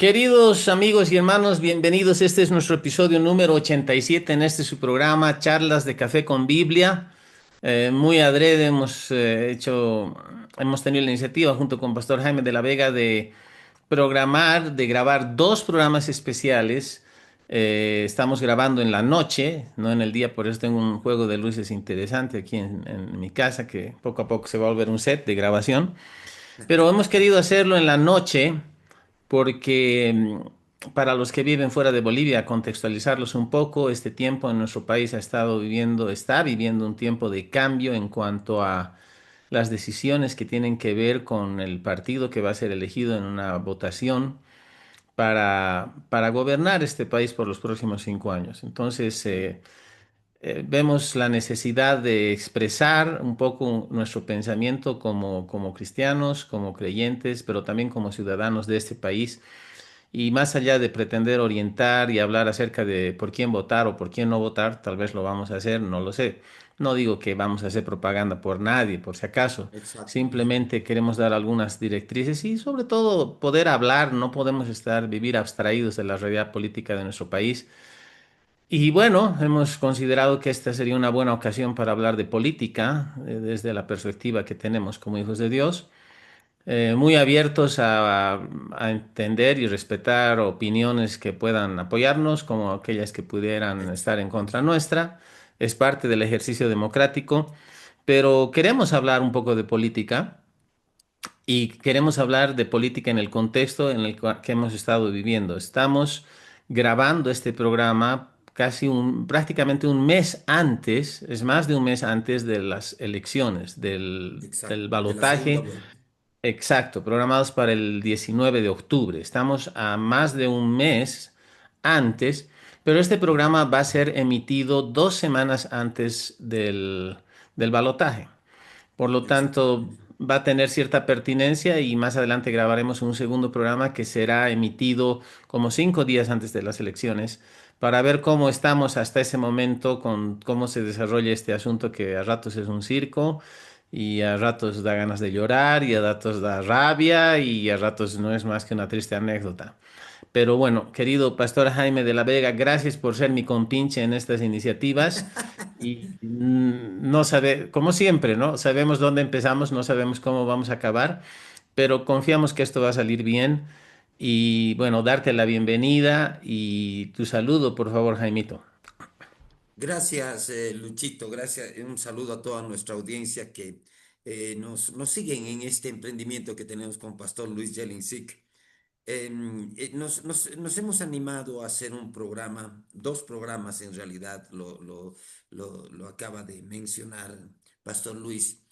Queridos amigos y hermanos, bienvenidos. Este es nuestro episodio número 87 en este su programa, Charlas de Café con Biblia. Muy adrede hemos tenido la iniciativa junto con Pastor Jaime de la Vega de programar, de grabar dos programas especiales. Estamos grabando en la noche, no en el día, por eso tengo un juego de luces interesante aquí en mi casa que poco a poco se va a volver un set de grabación. Pero hemos querido hacerlo en la noche porque para los que viven fuera de Bolivia, contextualizarlos un poco, este tiempo en nuestro país está viviendo un tiempo de cambio en cuanto a las decisiones que tienen que ver con el partido que va a ser elegido en una votación para gobernar este país por los próximos 5 años. Entonces, vemos la necesidad de expresar un poco nuestro pensamiento como cristianos, como creyentes, pero también como ciudadanos de este país. Y más allá de pretender orientar y hablar acerca de por quién votar o por quién no votar, tal vez lo vamos a hacer, no lo sé. No digo que vamos a hacer propaganda por nadie, por si acaso. Exacto. Simplemente queremos dar algunas directrices y sobre todo poder hablar. No podemos vivir abstraídos de la realidad política de nuestro país. Y bueno, hemos considerado que esta sería una buena ocasión para hablar de política, desde la perspectiva que tenemos como hijos de Dios, muy abiertos a entender y respetar opiniones que puedan apoyarnos, como aquellas que pudieran estar en contra nuestra. Es parte del ejercicio democrático, pero queremos hablar un poco de política y queremos hablar de política en el contexto en que hemos estado viviendo. Estamos grabando este programa prácticamente un mes antes, es más de un mes antes de las elecciones, del Exacto, de la segunda balotaje. vuelta. Exacto, programados para el 19 de octubre. Estamos a más de un mes antes, pero este programa va a ser emitido 2 semanas antes del balotaje. Por lo tanto, Exactamente. va a tener cierta pertinencia y más adelante grabaremos un segundo programa que será emitido como 5 días antes de las elecciones para ver cómo estamos hasta ese momento, con cómo se desarrolla este asunto que a ratos es un circo y a ratos da ganas de llorar y a ratos da rabia y a ratos no es más que una triste anécdota. Pero bueno, querido Pastor Jaime de la Vega, gracias por ser mi compinche en estas iniciativas. Y no sabe, como siempre, ¿no? Sabemos dónde empezamos, no sabemos cómo vamos a acabar, pero confiamos que esto va a salir bien. Y bueno, darte la bienvenida y tu saludo, por favor, Jaimito. Gracias, Luchito. Gracias. Un saludo a toda nuestra audiencia que nos siguen en este emprendimiento que tenemos con Pastor Luis Jelincic. Nos hemos animado a hacer un programa, dos programas en realidad, lo acaba de mencionar Pastor Luis,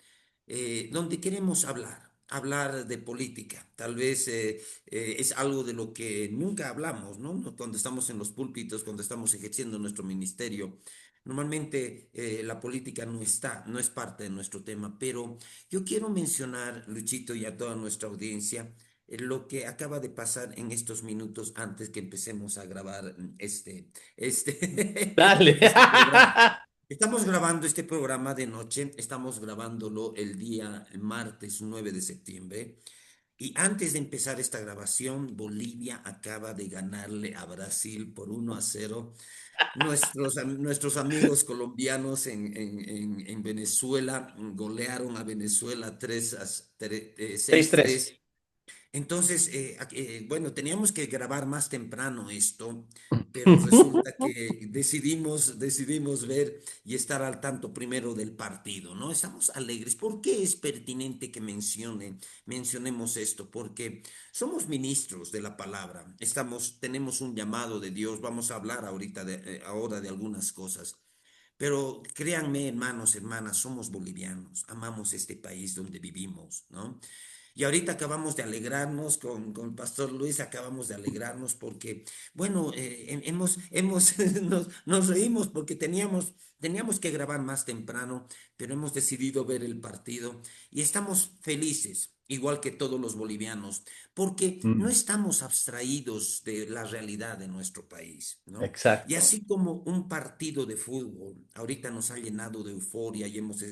donde queremos hablar de política. Tal vez es algo de lo que nunca hablamos, ¿no? Cuando estamos en los púlpitos, cuando estamos ejerciendo nuestro ministerio. Normalmente la política no es parte de nuestro tema, pero yo quiero mencionar, Luchito, y a toda nuestra audiencia, lo que acaba de pasar en estos minutos antes que empecemos a grabar Dale. este programa. Estamos grabando este programa de noche, estamos grabándolo el día el martes 9 de septiembre. Y antes de empezar esta grabación, Bolivia acaba de ganarle a Brasil por 1-0. Nuestros amigos colombianos en Venezuela golearon a Venezuela 6-3. 6-3. Entonces, bueno, teníamos que grabar más temprano esto, pero resulta que decidimos ver y estar al tanto primero del partido, ¿no? Estamos alegres. ¿Por qué es pertinente que mencionemos esto? Porque somos ministros de la palabra. Tenemos un llamado de Dios. Vamos a hablar ahora de algunas cosas. Pero créanme, hermanos, hermanas, somos bolivianos, amamos este país donde vivimos, ¿no? Y ahorita acabamos de alegrarnos con el Pastor Luis, acabamos de alegrarnos porque, bueno, nos reímos porque Teníamos que grabar más temprano, pero hemos decidido ver el partido y estamos felices, igual que todos los bolivianos, porque no Mm, estamos abstraídos de la realidad de nuestro país, ¿no? Y exacto. así como un partido de fútbol ahorita nos ha llenado de euforia y hemos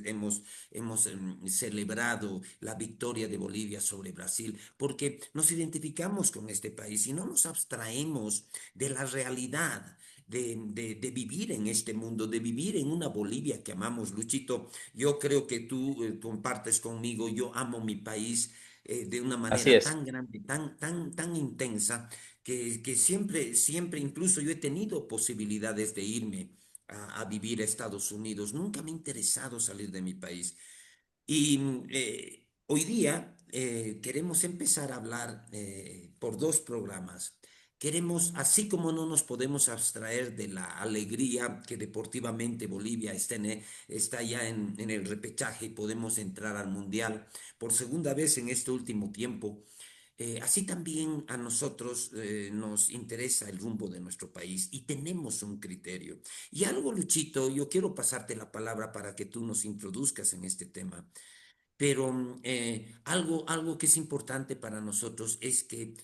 celebrado la victoria de Bolivia sobre Brasil, porque nos identificamos con este país y no nos abstraemos de la realidad de vivir en este mundo, de vivir en una Bolivia que amamos, Luchito. Yo creo que tú compartes conmigo, yo amo mi país de una Así manera es. tan grande, tan intensa, que siempre, incluso yo he tenido posibilidades de irme a vivir a Estados Unidos. Nunca me ha interesado salir de mi país. Y hoy día queremos empezar a hablar por dos programas. Queremos, así como no nos podemos abstraer de la alegría que deportivamente Bolivia está ya en el repechaje y podemos entrar al Mundial por segunda vez en este último tiempo, así también a nosotros nos interesa el rumbo de nuestro país y tenemos un criterio. Y algo, Luchito, yo quiero pasarte la palabra para que tú nos introduzcas en este tema. Pero algo que es importante para nosotros es que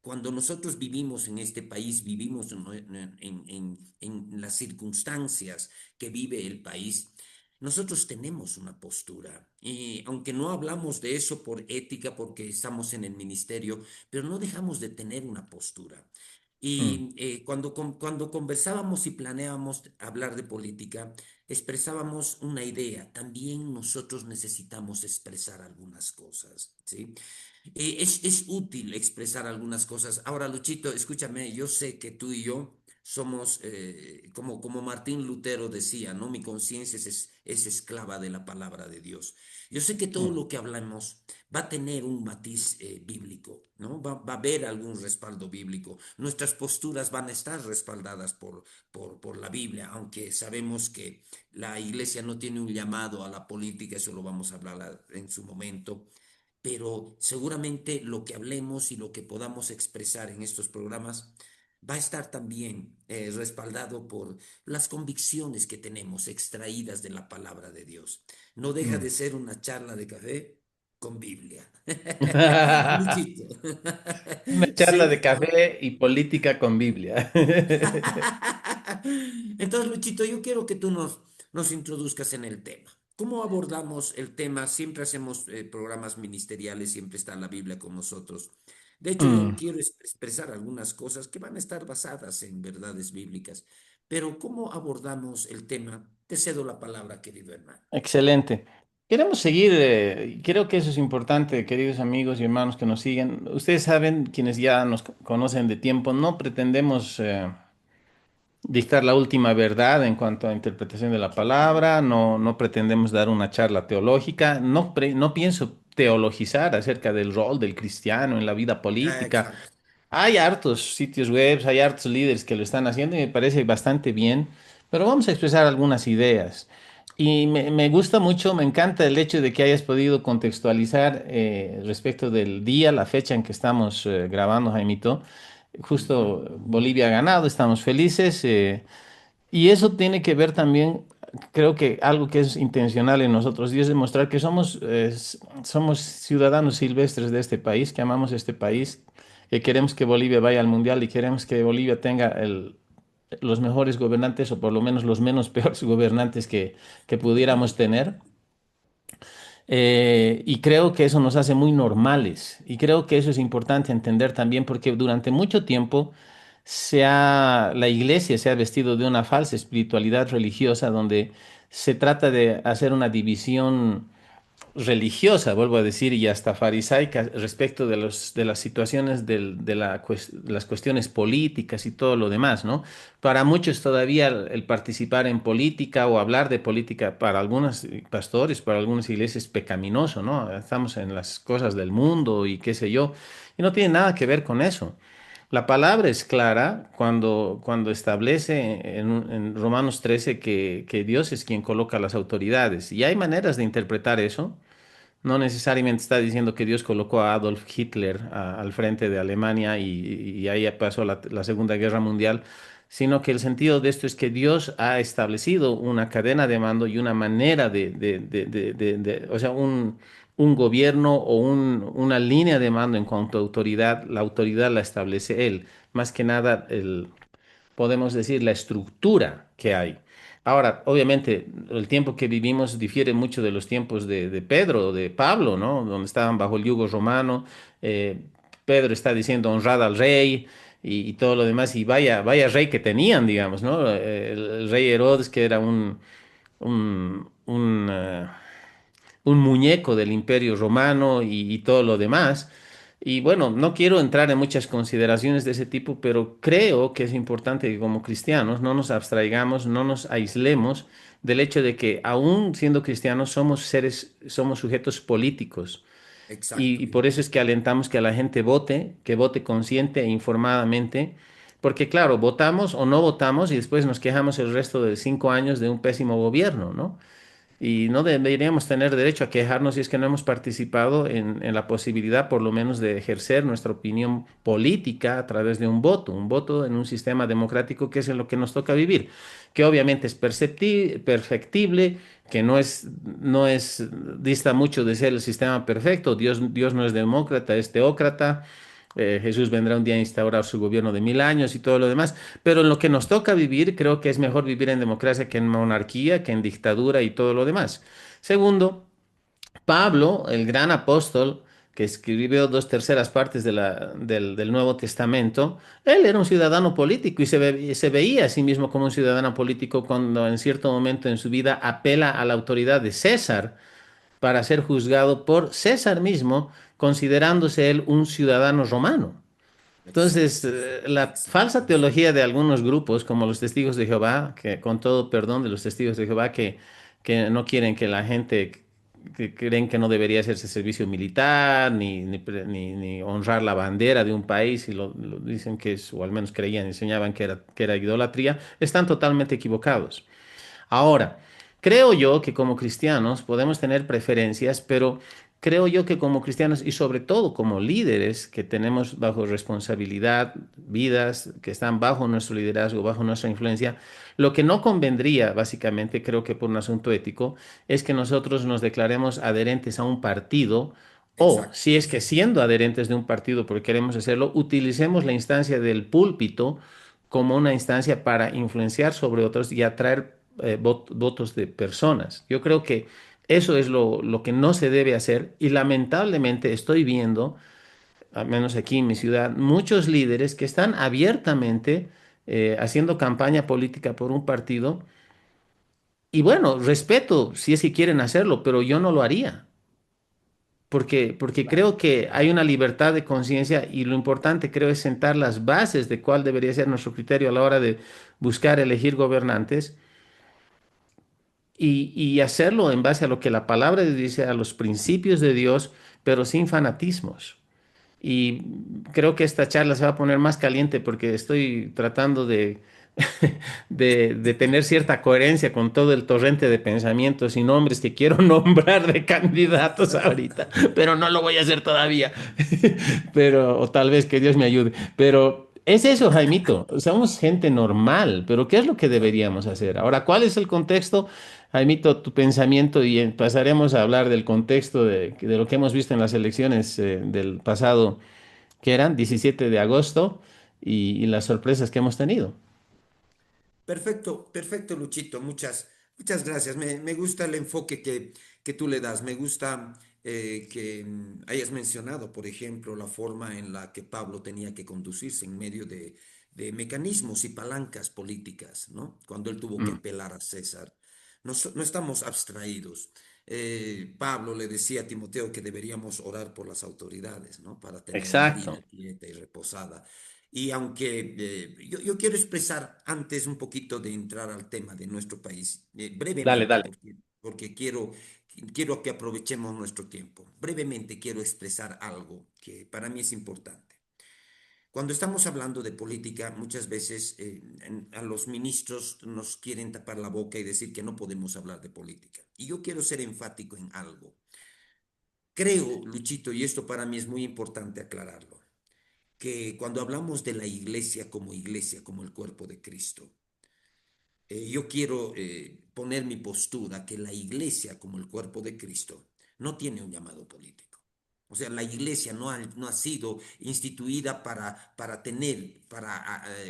cuando nosotros vivimos en este país, vivimos en las circunstancias que vive el país, nosotros tenemos una postura. Y aunque no hablamos de eso por ética, porque estamos en el ministerio, pero no dejamos de tener una postura. Mm, Y cuando conversábamos y planeábamos hablar de política, expresábamos una idea, también nosotros necesitamos expresar algunas cosas, ¿sí? Es útil expresar algunas cosas. Ahora, Luchito, escúchame, yo sé que tú y yo somos, como Martín Lutero decía, ¿no? Mi conciencia es esclava de la palabra de Dios. Yo sé que todo mm. lo que hablamos va a tener un matiz bíblico, ¿no? Va a haber algún respaldo bíblico. Nuestras posturas van a estar respaldadas por la Biblia, aunque sabemos que la iglesia no tiene un llamado a la política, eso lo vamos a hablar en su momento, pero seguramente lo que hablemos y lo que podamos expresar en estos programas va a estar también respaldado por las convicciones que tenemos extraídas de la palabra de Dios. No deja Mm. de ser una charla de café con Biblia. Luchito. Una charla de Sí. café y política con Biblia. Entonces, Luchito, yo quiero que tú nos introduzcas en el tema. ¿Cómo abordamos el tema? Siempre hacemos programas ministeriales, siempre está la Biblia con nosotros. De hecho, yo Mm, quiero expresar algunas cosas que van a estar basadas en verdades bíblicas. Pero ¿cómo abordamos el tema? Te cedo la palabra, querido hermano. excelente. Queremos seguir, y creo que eso es importante, queridos amigos y hermanos que nos siguen. Ustedes saben, quienes ya nos conocen de tiempo, no pretendemos dictar la última verdad en cuanto a interpretación de la palabra, no pretendemos dar una charla teológica, no pienso teologizar acerca del rol del cristiano en la vida Ah, política. exacto. Hay hartos sitios web, hay hartos líderes que lo están haciendo y me parece bastante bien, pero vamos a expresar algunas ideas. Y me gusta mucho, me encanta el hecho de que hayas podido contextualizar respecto del día, la fecha en que estamos grabando, Jaimito. Ujú. Justo Bolivia ha ganado, estamos felices. Y eso tiene que ver también, creo que algo que es intencional en nosotros, y es demostrar que somos ciudadanos silvestres de este país, que amamos este país, que queremos que Bolivia vaya al mundial y queremos que Bolivia tenga los mejores gobernantes o por lo menos los menos peores gobernantes que pudiéramos tener. Y creo que eso nos hace muy normales. Y creo que eso es importante entender también porque durante mucho tiempo la iglesia se ha vestido de una falsa espiritualidad religiosa donde se trata de hacer una división religiosa, vuelvo a decir, y hasta farisaica respecto de las situaciones de las cuestiones políticas y todo lo demás, ¿no? Para muchos todavía el participar en política o hablar de política, para algunos pastores, para algunas iglesias es pecaminoso, ¿no? Estamos en las cosas del mundo y qué sé yo, y no tiene nada que ver con eso. La palabra es clara cuando establece en Romanos 13 que Dios es quien coloca las autoridades. Y hay maneras de interpretar eso. No necesariamente está diciendo que Dios colocó a Adolf Hitler al frente de Alemania y ahí pasó la Segunda Guerra Mundial, sino que el sentido de esto es que Dios ha establecido una cadena de mando y una manera o sea, un gobierno o una línea de mando en cuanto a autoridad, la autoridad la establece Él, más que nada podemos decir, la estructura que hay. Ahora, obviamente, el tiempo que vivimos difiere mucho de los tiempos de Pedro o de Pablo, ¿no? Donde estaban bajo el yugo romano. eh, Pedro está diciendo honrad al rey y todo lo demás, y vaya rey que tenían, digamos, ¿no? El rey Herodes, que era un, un, eh, un muñeco del Imperio Romano y todo lo demás. Y bueno, no quiero entrar en muchas consideraciones de ese tipo, pero creo que es importante que como cristianos no nos abstraigamos, no nos aislemos del hecho de que aún siendo cristianos somos seres, somos sujetos políticos. Y Exacto. por eso es que alentamos que a la gente vote, que vote consciente e informadamente, porque claro, votamos o no votamos y después nos quejamos el resto de 5 años de un pésimo gobierno, ¿no? Y no deberíamos tener derecho a quejarnos si es que no hemos participado en la posibilidad, por lo menos, de ejercer nuestra opinión política a través de un voto en un sistema democrático que es en lo que nos toca vivir, que obviamente es perfectible, que dista mucho de ser el sistema perfecto. Dios no es demócrata, es teócrata. Jesús vendrá un día a instaurar su gobierno de 1000 años y todo lo demás. Pero en lo que nos toca vivir, creo que es mejor vivir en democracia que en monarquía, que en dictadura y todo lo demás. Segundo, Pablo, el gran apóstol, que escribió 2/3 partes del Nuevo Testamento, él era un ciudadano político y se veía a sí mismo como un ciudadano político cuando en cierto momento en su vida apela a la autoridad de César para ser juzgado por César mismo, considerándose él un ciudadano romano. Entonces, Exacto. la falsa Exacto. teología de algunos grupos, como los testigos de Jehová, que con todo perdón de los testigos de Jehová, que no quieren que la gente, que creen que no debería hacerse servicio militar, ni honrar la bandera de un país, y lo dicen que es, o al menos creían, enseñaban que era idolatría, están totalmente equivocados. Ahora, creo yo que como cristianos podemos tener preferencias, pero creo yo que como cristianos y sobre todo como líderes que tenemos bajo responsabilidad vidas que están bajo nuestro liderazgo, bajo nuestra influencia, lo que no convendría, básicamente, creo que por un asunto ético, es que nosotros nos declaremos adherentes a un partido. O Exacto. si es que siendo adherentes de un partido, porque queremos hacerlo, utilicemos la instancia del púlpito como una instancia para influenciar sobre otros y atraer votos de personas. Yo creo que eso es lo que no se debe hacer y lamentablemente estoy viendo, al menos aquí en mi ciudad, muchos líderes que están abiertamente haciendo campaña política por un partido y bueno, respeto si es que quieren hacerlo, pero yo no lo haría. Porque Claro. creo que hay una libertad de conciencia y lo importante creo es sentar las bases de cuál debería ser nuestro criterio a la hora de buscar elegir gobernantes y hacerlo en base a lo que la palabra de Dios dice, a los principios de Dios, pero sin fanatismos. Y creo que esta charla se va a poner más caliente porque estoy tratando de tener cierta coherencia con todo el torrente de pensamientos y nombres que quiero nombrar de candidatos ahorita, pero no lo voy a hacer todavía. Pero, o tal vez que Dios me ayude. Pero es eso, Jaimito. Somos gente normal, pero ¿qué es lo que Claro. deberíamos hacer? Ahora, ¿cuál es el contexto? Jaimito, tu pensamiento y pasaremos a hablar del contexto de lo que hemos visto en las elecciones del pasado, que eran 17 de agosto, y las sorpresas que hemos tenido. Perfecto, perfecto, Luchito. Muchas gracias. Me gusta el enfoque que tú le das. Me gusta que hayas mencionado, por ejemplo, la forma en la que Pablo tenía que conducirse en medio de mecanismos y palancas políticas, ¿no? Cuando él tuvo que Mm, apelar a César. No estamos abstraídos. Pablo le decía a Timoteo que deberíamos orar por las autoridades, ¿no? Para tener una vida exacto. quieta y reposada. Y aunque yo quiero expresar antes un poquito de entrar al tema de nuestro país, Dale, brevemente, dale. porque quiero que aprovechemos nuestro tiempo. Brevemente quiero expresar algo que para mí es importante. Cuando estamos hablando de política, muchas veces a los ministros nos quieren tapar la boca y decir que no podemos hablar de política. Y yo quiero ser enfático en algo. Creo, Luchito, y esto para mí es muy importante aclararlo. que cuando hablamos de la iglesia, como el cuerpo de Cristo, yo quiero poner mi postura que la iglesia, como el cuerpo de Cristo, no tiene un llamado político. O sea, la iglesia no ha sido instituida para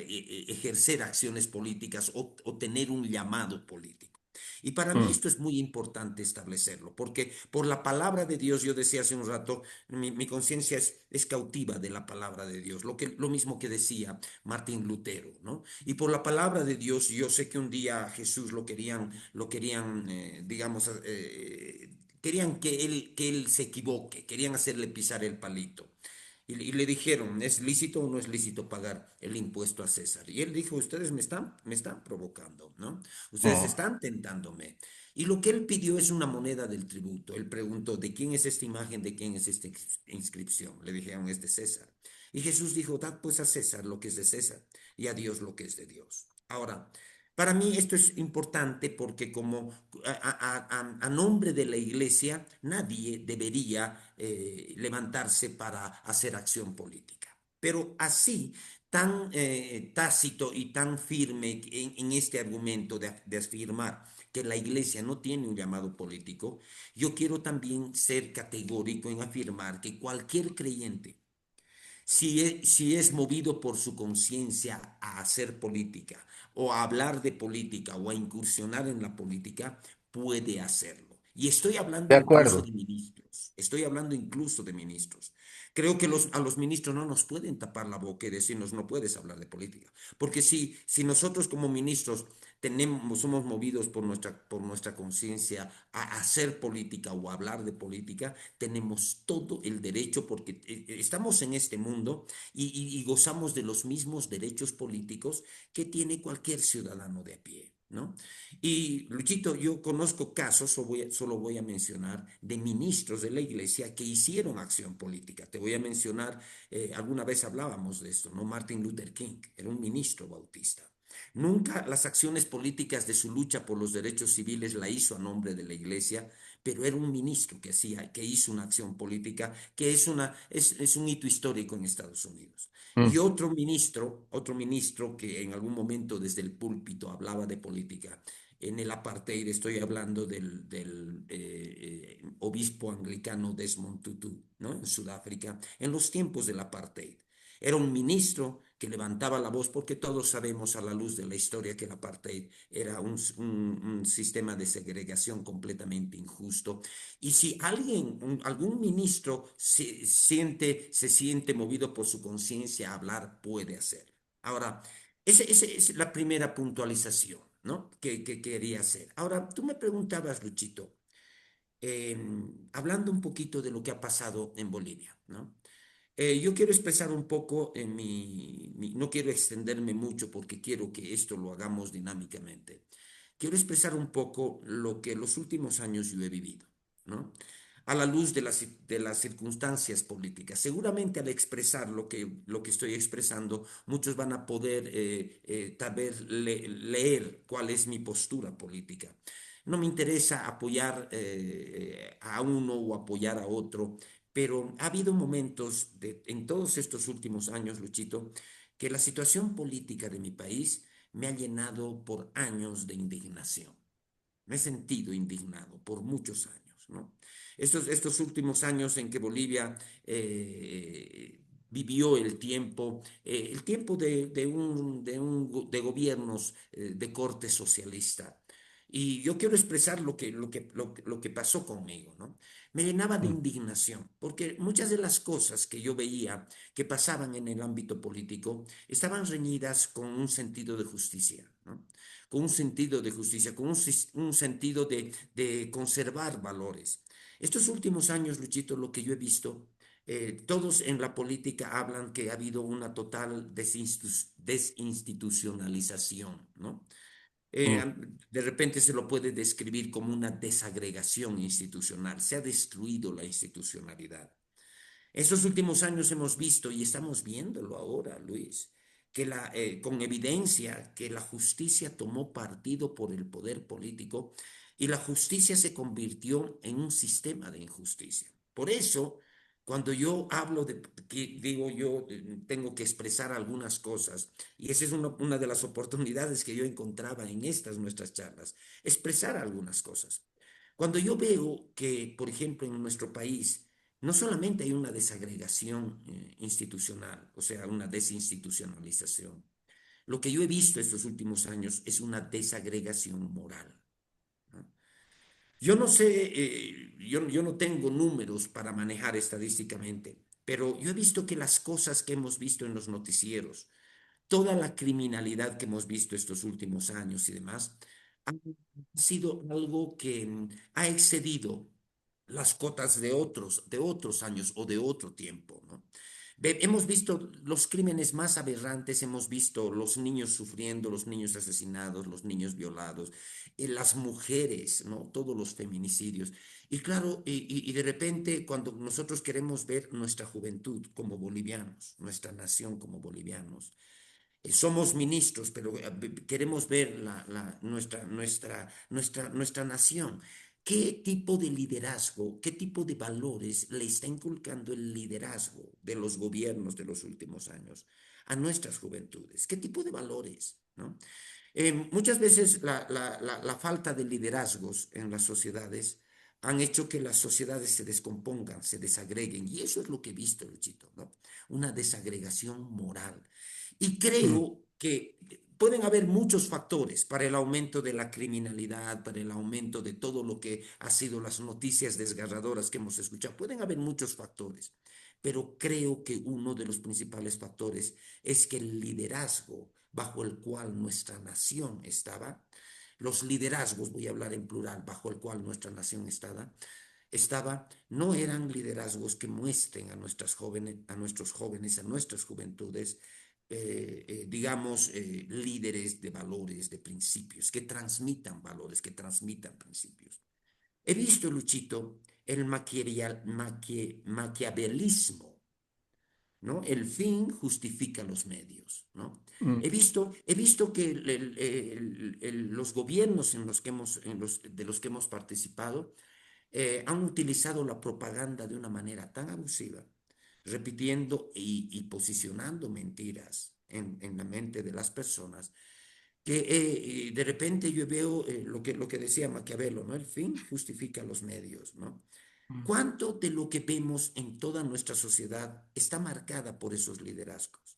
ejercer acciones políticas o tener un llamado político. Y para mí Mm, esto es muy importante establecerlo, porque por la palabra de Dios, yo decía hace un rato, mi conciencia es cautiva de la palabra de Dios, lo mismo que decía Martín Lutero, ¿no? Y por la palabra de Dios, yo sé que un día a Jesús lo querían, digamos, querían que él se equivoque, querían hacerle pisar el palito. Y le dijeron, ¿es lícito o no es lícito pagar el impuesto a César? Y él dijo, ustedes me están provocando, ¿no? Ustedes mm, están tentándome. Y lo que él pidió es una moneda del tributo. Él preguntó, ¿de quién es esta imagen? ¿De quién es esta inscripción? Le dijeron, es de César. Y Jesús dijo, dad pues a César lo que es de César y a Dios lo que es de Dios. Ahora, para mí esto es importante porque como a nombre de la iglesia nadie debería levantarse para hacer acción política. Pero así, tan tácito y tan firme en este argumento de afirmar que la iglesia no tiene un llamado político, yo quiero también ser categórico en afirmar que cualquier creyente si es movido por su conciencia a hacer política o a hablar de política o a incursionar en la política, puede hacerlo. Y estoy hablando de incluso acuerdo. de ministros. Estoy hablando incluso de ministros. Creo que a los ministros no nos pueden tapar la boca y decirnos no puedes hablar de política. Porque si nosotros como ministros somos movidos por nuestra conciencia a hacer política o a hablar de política, tenemos todo el derecho porque estamos en este mundo y gozamos de los mismos derechos políticos que tiene cualquier ciudadano de a pie, ¿no? Y Luchito, yo conozco casos, solo voy a mencionar, de ministros de la iglesia que hicieron acción política. Te voy a mencionar, alguna vez hablábamos de esto, ¿no? Martin Luther King era un ministro bautista. Nunca las acciones políticas de su lucha por los derechos civiles la hizo a nombre de la iglesia, pero era un ministro que hizo una acción política, que es un hito histórico en Estados Unidos. Y Mm, otro ministro que en algún momento desde el púlpito hablaba de política. En el apartheid estoy hablando del obispo anglicano Desmond Tutu, ¿no? En Sudáfrica, en los tiempos del apartheid. Era un ministro que levantaba la voz porque todos sabemos a la luz de la historia que el apartheid era un sistema de segregación completamente injusto. Y si algún ministro se siente movido por su conciencia a hablar, puede hacerlo. Ahora, esa es la primera puntualización, ¿no? Que quería hacer. Ahora, tú me preguntabas, Luchito, hablando un poquito de lo que ha pasado en Bolivia, ¿no? Yo quiero expresar un poco no quiero extenderme mucho porque quiero que esto lo hagamos dinámicamente. Quiero expresar un poco lo que los últimos años yo he vivido, ¿no? A la luz de las circunstancias políticas. Seguramente al expresar lo que estoy expresando, muchos van a poder tal vez leer cuál es mi postura política. No me interesa apoyar a uno o apoyar a otro, pero ha habido momentos en todos estos últimos años, Luchito, que la situación política de mi país me ha llenado por años de indignación. Me he sentido indignado por muchos años, ¿no? Estos últimos años en que Bolivia vivió el tiempo de gobiernos de corte socialista. Y yo quiero expresar lo que pasó conmigo, ¿no? Me llenaba de mm, indignación, porque muchas de las cosas que yo veía que pasaban en el ámbito político estaban reñidas con un sentido de justicia, ¿no? Con un sentido de justicia, con un sentido de conservar valores. Estos últimos años, Luchito, lo que yo he visto, todos en la política hablan que ha habido una total desinstitucionalización, ¿no? mm. De repente se lo puede describir como una desagregación institucional. Se ha destruido la institucionalidad. Estos últimos años hemos visto y estamos viéndolo ahora, Luis, con evidencia que la justicia tomó partido por el poder político y la justicia se convirtió en un sistema de injusticia. Por eso, Cuando yo hablo de que digo yo tengo que expresar algunas cosas, y esa es una de las oportunidades que yo encontraba en estas nuestras charlas, expresar algunas cosas. Cuando yo veo que, por ejemplo, en nuestro país, no solamente hay una desagregación institucional, o sea, una desinstitucionalización, lo que yo he visto estos últimos años es una desagregación moral. ¿No? Yo no sé, yo no tengo números para manejar estadísticamente, pero yo he visto que las cosas que hemos visto en los noticieros, toda la criminalidad que hemos visto estos últimos años y demás, ha sido algo que ha excedido las cotas de otros años o de otro tiempo, ¿no? Hemos visto los crímenes más aberrantes, hemos visto los niños sufriendo, los niños asesinados, los niños violados, las mujeres, ¿no? Todos los feminicidios. Y claro, y de repente cuando nosotros queremos ver nuestra juventud como bolivianos, nuestra nación como bolivianos, somos ministros, pero queremos ver nuestra nación. ¿Qué tipo de liderazgo, qué tipo de valores le está inculcando el liderazgo de los gobiernos de los últimos años a nuestras juventudes? ¿Qué tipo de valores? ¿No? Muchas veces la falta de liderazgos en las sociedades han hecho que las sociedades se descompongan, se desagreguen, y eso es lo que he visto, Luchito, ¿no? Una desagregación moral. Y Mm, creo que pueden haber muchos factores para el aumento de la criminalidad, para el aumento de todo lo que ha sido las noticias desgarradoras que hemos escuchado. Pueden haber muchos factores, pero creo que uno de los principales factores es que el liderazgo bajo el cual nuestra nación estaba, los liderazgos, voy a hablar en plural, bajo el cual nuestra nación no eran liderazgos que muestren a nuestras jóvenes, a nuestros jóvenes, a nuestras juventudes, digamos, líderes de valores, de principios, que transmitan valores, que transmitan principios. He visto, Luchito, el maquiavelismo, ¿no? El fin justifica los medios, ¿no? mm, He visto que los gobiernos de los que hemos participado han utilizado la propaganda de una manera tan abusiva, repitiendo y posicionando mentiras en la mente de las personas, que de repente yo veo lo que decía Maquiavelo, ¿no? El fin justifica los medios, ¿no? mm. ¿Cuánto de lo que vemos en toda nuestra sociedad está marcada por esos liderazgos?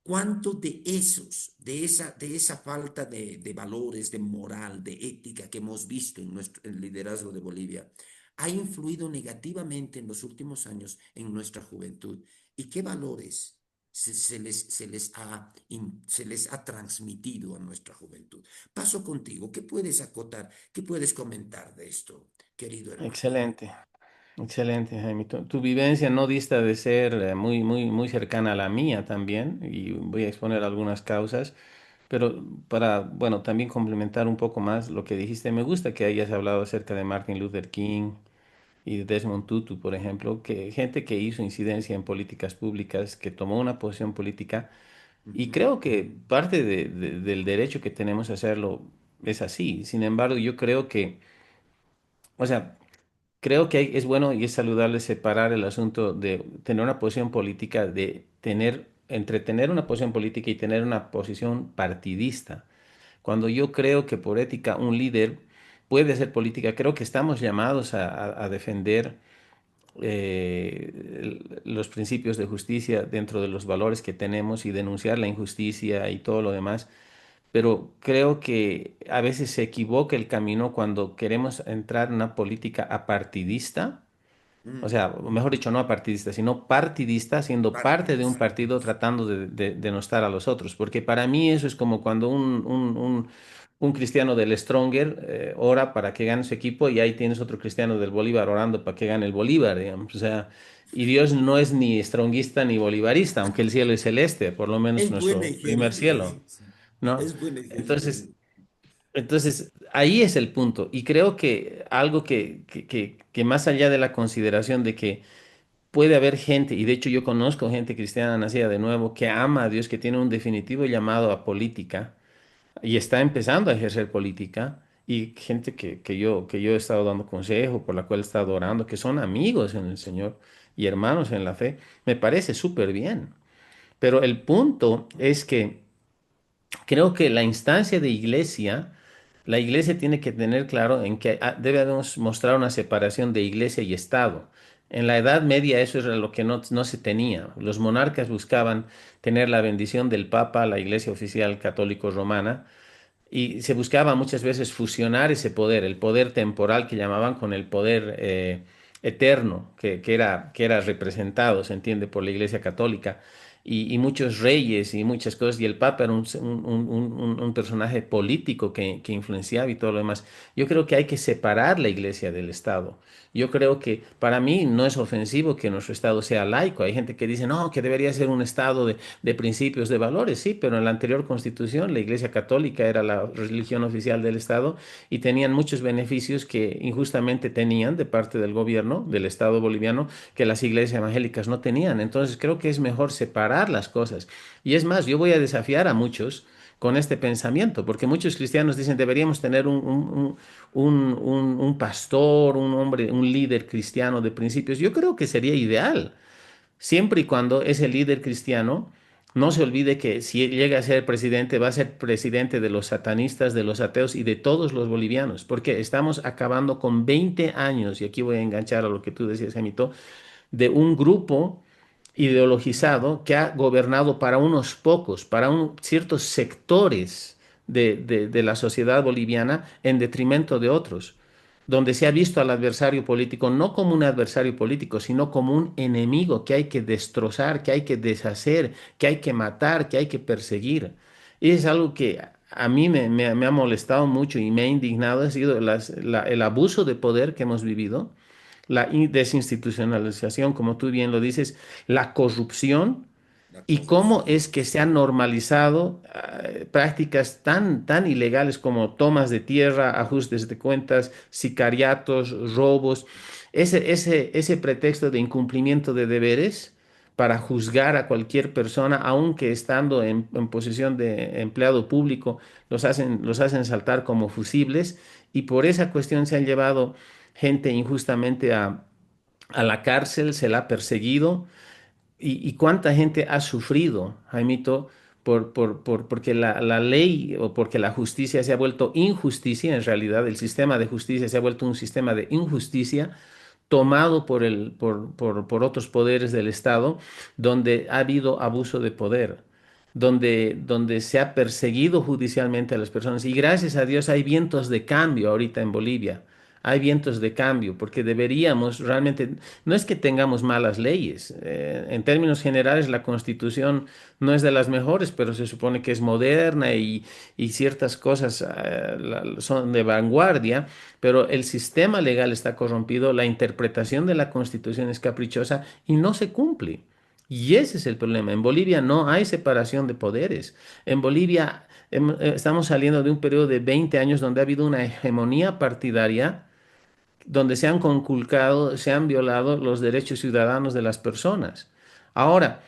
¿Cuánto de de esa falta de valores, de moral, de ética que hemos visto en el liderazgo de Bolivia, ha influido negativamente en los últimos años en nuestra juventud? ¿Y qué valores se les ha transmitido a nuestra juventud? Paso contigo. ¿Qué puedes acotar? ¿Qué puedes comentar de esto, querido hermano? Excelente, excelente, Jaime. Tu vivencia no dista de ser muy cercana a la mía también, y voy a exponer algunas causas, pero para, bueno, también complementar un poco más lo que dijiste, me gusta que hayas hablado acerca de Martin Luther King y de Desmond Tutu, por ejemplo, que gente que hizo incidencia en políticas públicas, que tomó una posición política, y Ujú, creo que parte del derecho que tenemos a hacerlo es así. Sin embargo, yo creo que, o sea, creo que es bueno y es saludable separar el asunto de tener una posición política, de tener, entre tener una posición política y tener una posición partidista. Cuando yo creo que por ética un líder puede hacer política, creo que estamos llamados a defender los principios de justicia dentro de los valores que tenemos y denunciar la injusticia y todo lo demás. Pero creo que a veces se equivoca el camino cuando queremos entrar en una política apartidista, o mm, sea, o mejor dicho, no apartidista, sino partidista, siendo parte de un partidista. partido tratando de denostar a los otros. Porque para mí eso es como cuando un cristiano del Stronger ora para que gane su equipo, y ahí tienes otro cristiano del Bolívar orando para que gane el Bolívar, digamos. O sea, y Dios no es ni strongista ni bolivarista, aunque el cielo es celeste, por lo menos Es buen nuestro primer ejemplo cielo, ese, sí. ¿no? Es buen ejemplo. Entonces, entonces, ahí es el punto. Y creo que algo que más allá de la consideración de que puede haber gente, y de hecho yo conozco gente cristiana nacida de nuevo, que ama a Dios, que tiene un definitivo llamado a política y está empezando a ejercer política, y gente que yo he estado dando consejo, por la cual he estado orando, que son amigos en el Señor, y hermanos en la fe, me parece súper bien. Pero el punto es que creo que la instancia de iglesia, la iglesia tiene que tener claro en que debemos mostrar una separación de iglesia y Estado. En la Edad Media eso era lo que no se tenía. Los monarcas buscaban tener la bendición del Papa, la iglesia oficial católico romana, y se buscaba muchas veces fusionar ese poder, el poder temporal que llamaban con el poder eterno que era representado, se entiende, por la Iglesia Católica. Y muchos reyes y muchas cosas, y el Papa era un personaje político que influenciaba y todo lo demás. Yo creo que hay que separar la Iglesia del Estado. Yo creo que para mí no es ofensivo que nuestro Estado sea laico. Hay gente que dice, no, que debería ser un Estado de principios, de valores, sí, pero en la anterior constitución la Iglesia Católica era la religión oficial del Estado y tenían muchos beneficios que injustamente tenían de parte del gobierno, del Estado boliviano, que las iglesias evangélicas no tenían. Entonces creo que es mejor separar las cosas. Y es más, yo voy a desafiar a muchos con este pensamiento, porque muchos cristianos dicen deberíamos tener un pastor, un hombre, un líder cristiano de principios. Yo creo que sería ideal, siempre y cuando ese líder cristiano no se olvide que si llega a ser presidente, va a ser presidente de los satanistas, de los ateos y de todos los bolivianos, porque estamos acabando con 20 años, y aquí voy a enganchar a lo que tú decías, Gemito, de un grupo ideologizado que ha gobernado para unos pocos, para ciertos sectores de la sociedad boliviana en detrimento de otros, donde se ha visto al adversario político no como un adversario político, sino como un enemigo que hay que destrozar, que hay que deshacer, que hay que matar, que hay que perseguir. Y es algo que a mí me ha molestado mucho y me ha indignado, ha sido el abuso de poder que hemos vivido, la desinstitucionalización, como tú bien lo dices, la corrupción La y cómo corrupción. es que se han normalizado prácticas tan ilegales como tomas de tierra, ajustes de cuentas, sicariatos, robos, ese pretexto de incumplimiento de deberes para juzgar a cualquier persona, aunque estando en posición de empleado público, los hacen saltar como fusibles y por esa cuestión se han llevado gente injustamente a la cárcel, se la ha perseguido y cuánta gente ha sufrido, Jaimito, porque la ley o porque la justicia se ha vuelto injusticia, en realidad el sistema de justicia se ha vuelto un sistema de injusticia tomado por otros poderes del Estado, donde ha habido abuso de poder, donde se ha perseguido judicialmente a las personas. Y gracias a Dios hay vientos de cambio ahorita en Bolivia. Hay vientos de cambio, porque deberíamos realmente, no es que tengamos malas leyes. En términos generales, la Constitución no es de las mejores, pero se supone que es moderna y ciertas cosas son de vanguardia, pero el sistema legal está corrompido, la interpretación de la Constitución es caprichosa y no se cumple. Y ese es el problema. En Bolivia no hay separación de poderes. En Bolivia estamos saliendo de un periodo de 20 años donde ha habido una hegemonía partidaria, donde se han conculcado, se han violado los derechos ciudadanos de las personas. Ahora,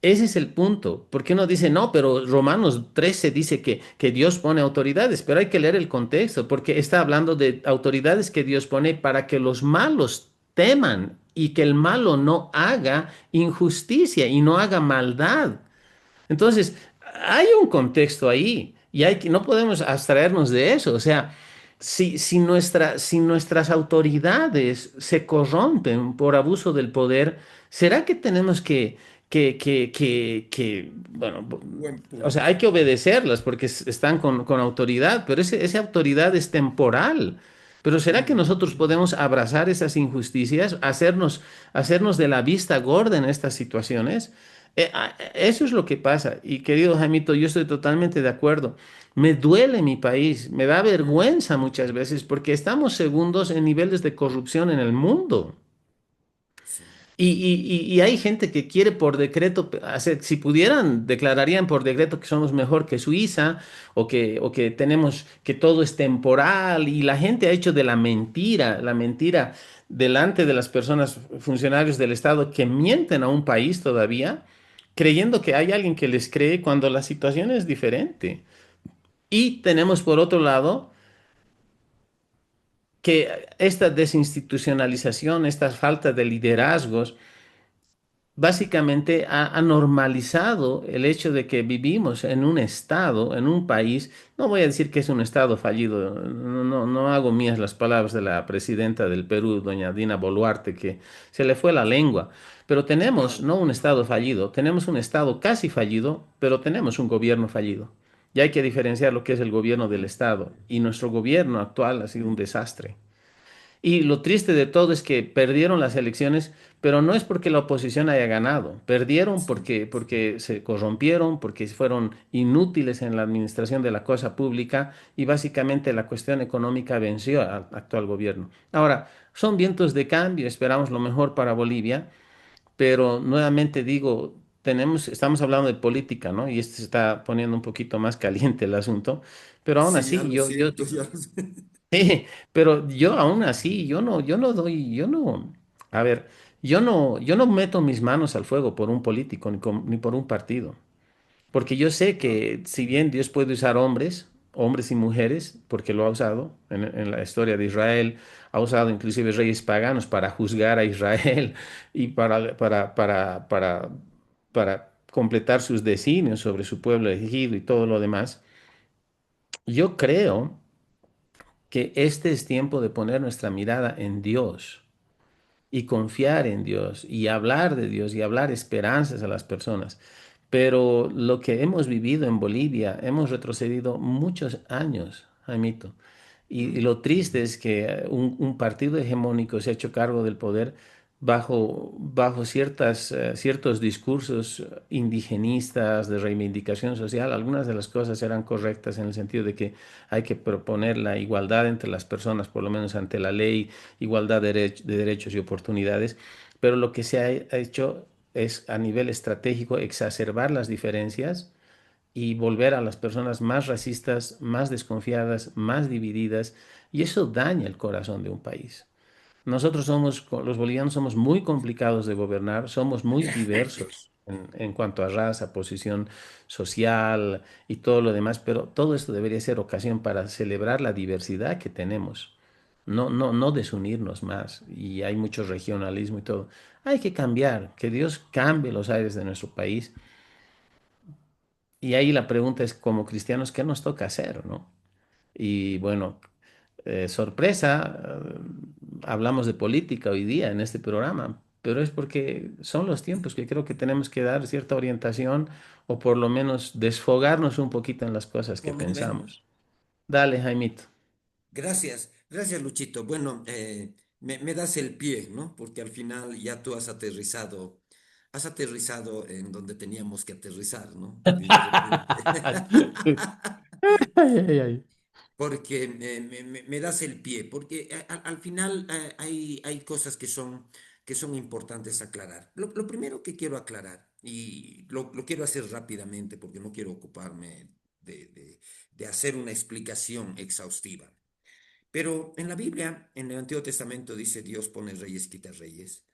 ese es el punto. ¿Por qué no dice, no, pero Romanos 13 dice que Dios pone autoridades? Pero hay que leer el contexto, porque está hablando de autoridades que Dios pone para que los malos teman y que el malo no haga injusticia y no haga maldad. Entonces, hay un contexto ahí y no podemos abstraernos de eso. O sea, si nuestras autoridades se corrompen por abuso del poder, ¿será que tenemos bueno, Buen o sea, punto. hay que obedecerlas porque están con autoridad, pero esa autoridad es temporal? Pero ¿será que Mm, nosotros podemos abrazar esas injusticias, hacernos de la vista gorda en estas situaciones? Eso es lo que pasa. Y querido Jaimito, yo estoy totalmente de acuerdo. Me duele mi país, me da vergüenza muchas veces porque estamos segundos en niveles de corrupción en el mundo. sí. Y hay gente que quiere por decreto hacer, si pudieran, declararían por decreto que somos mejor que Suiza o que tenemos, que todo es temporal y la gente ha hecho de la mentira delante de las personas, funcionarios del Estado que mienten a un país todavía, creyendo que hay alguien que les cree cuando la situación es diferente. Y tenemos por otro lado que esta desinstitucionalización, esta falta de liderazgos, básicamente ha normalizado el hecho de que vivimos en un estado, en un país, no voy a decir que es un estado fallido, no hago mías las palabras de la presidenta del Perú, doña Dina Boluarte, que se le fue la lengua, pero tenemos Claro, no un estado fallido, tenemos un estado casi fallido, pero tenemos un gobierno fallido. Y hay que diferenciar lo que es el gobierno del estado. Y nuestro gobierno actual ha sido un desastre. Y lo triste de todo es que perdieron las elecciones, pero no es porque la oposición haya ganado. Perdieron sí, porque se corrompieron, porque fueron inútiles en la administración de la cosa pública y básicamente la cuestión económica venció al actual gobierno. Ahora, son vientos de cambio, esperamos lo mejor para Bolivia, pero nuevamente digo, estamos hablando de política, ¿no? Y este se está poniendo un poquito más caliente el asunto, pero aún sí, ya así lo siento, ya lo sé. Sí, pero yo aún así, a ver, yo no meto mis manos al fuego por un político ni por un partido, porque yo sé Claro, que si bien Dios puede usar hombres y mujeres, porque lo ha usado en la historia de Israel, ha usado inclusive reyes paganos para juzgar a Israel y para completar sus designios sobre su pueblo elegido y todo lo demás, yo creo que este es tiempo de poner nuestra mirada en Dios y confiar en Dios y hablar de Dios y hablar esperanzas a las personas. Pero lo que hemos vivido en Bolivia, hemos retrocedido muchos años, Jaimito. Y mm, lo triste es que un partido hegemónico se ha hecho cargo del poder bajo ciertos discursos indigenistas de reivindicación social. Algunas de las cosas eran correctas en el sentido de que hay que proponer la igualdad entre las personas, por lo menos ante la ley, igualdad de derechos y oportunidades, pero lo que se ha hecho es a nivel estratégico exacerbar las diferencias y volver a las personas más racistas, más desconfiadas, más divididas, y eso daña el corazón de un país. Los bolivianos somos muy complicados de gobernar, somos muy diversos en cuanto a raza, posición social y todo lo demás, pero todo esto debería ser ocasión para celebrar la diversidad que tenemos, no desunirnos más. Y hay mucho regionalismo y todo. Hay que cambiar, que Dios cambie los aires de nuestro país. Y ahí la pregunta es, como cristianos, ¿qué nos toca hacer, no? Y bueno, sorpresa, hablamos de política hoy día en este programa, pero es porque son los tiempos que creo que tenemos que dar cierta orientación o por lo menos desfogarnos un poquito en las cosas que por lo menos. pensamos. Dale, Jaimito. Gracias, gracias Luchito. Bueno, me das el pie, ¿no? Porque al final ya tú has aterrizado en donde teníamos que aterrizar, ¿no? Y de repente, Ay, ay, ay. porque me das el pie, porque al final hay cosas que son importantes aclarar. Lo primero que quiero aclarar, y lo quiero hacer rápidamente porque no quiero ocuparme de hacer una explicación exhaustiva. Pero en la Biblia, en el Antiguo Testamento dice Dios pone reyes, quita reyes.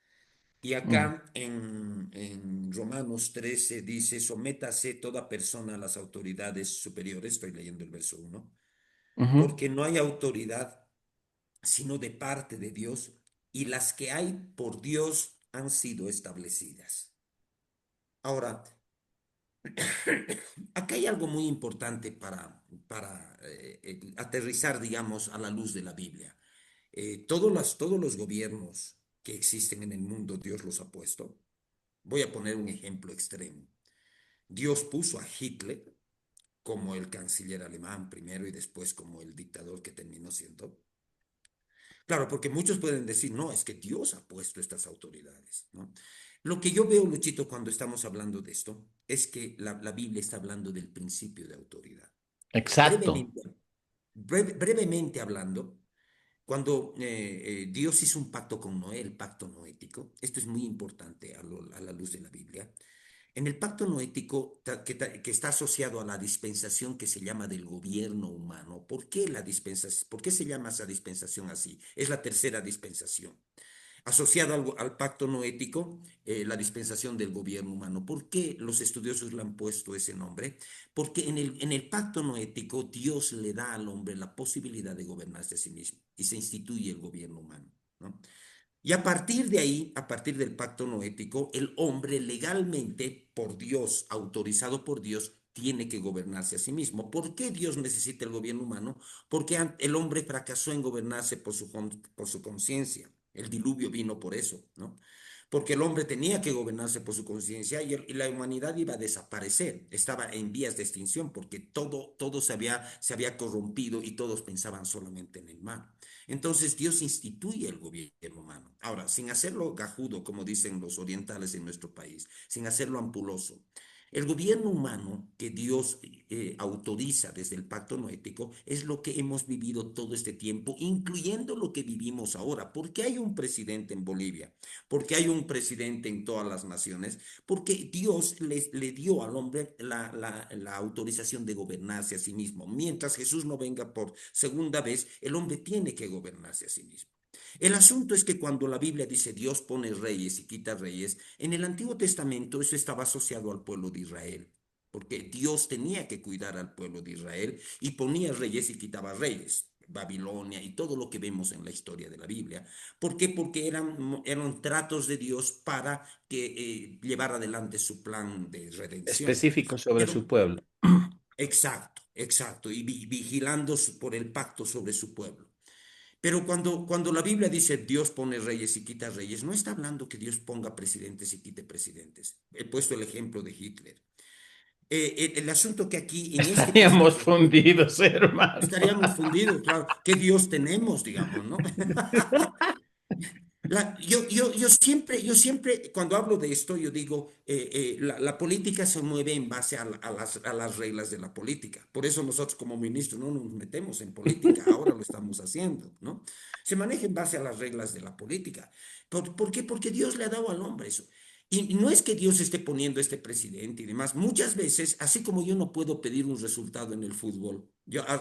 Y Mm, acá en Romanos 13 dice, sométase toda persona a las autoridades superiores, estoy leyendo el verso 1, ujú. porque no hay autoridad sino de parte de Dios, y las que hay por Dios han sido establecidas. Ahora, acá hay algo muy importante para aterrizar, digamos, a la luz de la Biblia. Todos los gobiernos que existen en el mundo, Dios los ha puesto. Voy a poner un ejemplo extremo. Dios puso a Hitler como el canciller alemán primero y después como el dictador que terminó siendo. Claro, porque muchos pueden decir, no, es que Dios ha puesto estas autoridades, ¿no? Lo que yo veo, Luchito, cuando estamos hablando de esto, es que la Biblia está hablando del principio de autoridad. Exacto, Brevemente, brevemente hablando, cuando Dios hizo un pacto con Noé, el pacto noético, esto es muy importante a la luz de la Biblia. En el pacto noético, que está asociado a la dispensación que se llama del gobierno humano, ¿por qué la dispensación? ¿Por qué se llama esa dispensación así? Es la tercera dispensación. Asociado al pacto noético, la dispensación del gobierno humano. ¿Por qué los estudiosos le han puesto ese nombre? Porque en el pacto noético Dios le da al hombre la posibilidad de gobernarse a sí mismo. y se instituye el gobierno humano, ¿no? Y a partir de ahí, a partir del pacto noético, el hombre legalmente, por Dios, autorizado por Dios, tiene que gobernarse a sí mismo. ¿Por qué Dios necesita el gobierno humano? Porque el hombre fracasó en gobernarse por su conciencia. El diluvio vino por eso, ¿no? Porque el hombre tenía que gobernarse por su conciencia y la humanidad iba a desaparecer, estaba en vías de extinción porque todo se había corrompido y todos pensaban solamente en el mal. Entonces Dios instituye el gobierno humano. Ahora, sin hacerlo gajudo, como dicen los orientales en nuestro país, sin hacerlo ampuloso. El gobierno humano que Dios autoriza desde el pacto noético es lo que hemos vivido todo este tiempo, incluyendo lo que vivimos ahora. ¿Por qué hay un presidente en Bolivia? ¿Por qué hay un presidente en todas las naciones? Porque Dios le dio al hombre la autorización de gobernarse a sí mismo. Mientras Jesús no venga por segunda vez, el hombre tiene que gobernarse a sí mismo. El asunto es que cuando la Biblia dice Dios pone reyes y quita reyes, en el Antiguo Testamento eso estaba asociado al pueblo de Israel, porque Dios tenía que cuidar al pueblo de Israel y ponía reyes y quitaba reyes. Babilonia y todo lo que vemos en la historia de la Biblia. ¿Por qué? Porque eran tratos de Dios para que llevar adelante su plan de redención. Específico sobre su Pero, pueblo. exacto, exacto, y vigilando por el pacto sobre su pueblo. Pero cuando la Biblia dice Dios pone reyes y quita reyes, no está hablando que Dios ponga presidentes y quite presidentes. He puesto el ejemplo de Hitler. El asunto que aquí, en este Estaríamos pasaje, fundidos, hermano. estaríamos fundidos, claro. ¿Qué Dios tenemos, digamos, no? Yo siempre, cuando hablo de esto, yo digo, la política se mueve en base a las reglas de la política. Por eso nosotros como ministros no nos metemos en política, ahora lo estamos haciendo, ¿no? Se maneja en base a las reglas de la política. ¿Por qué? Porque Dios le ha dado al hombre eso. Y no es que Dios esté poniendo este presidente y demás. Muchas veces, así como yo no puedo pedir un resultado en el fútbol,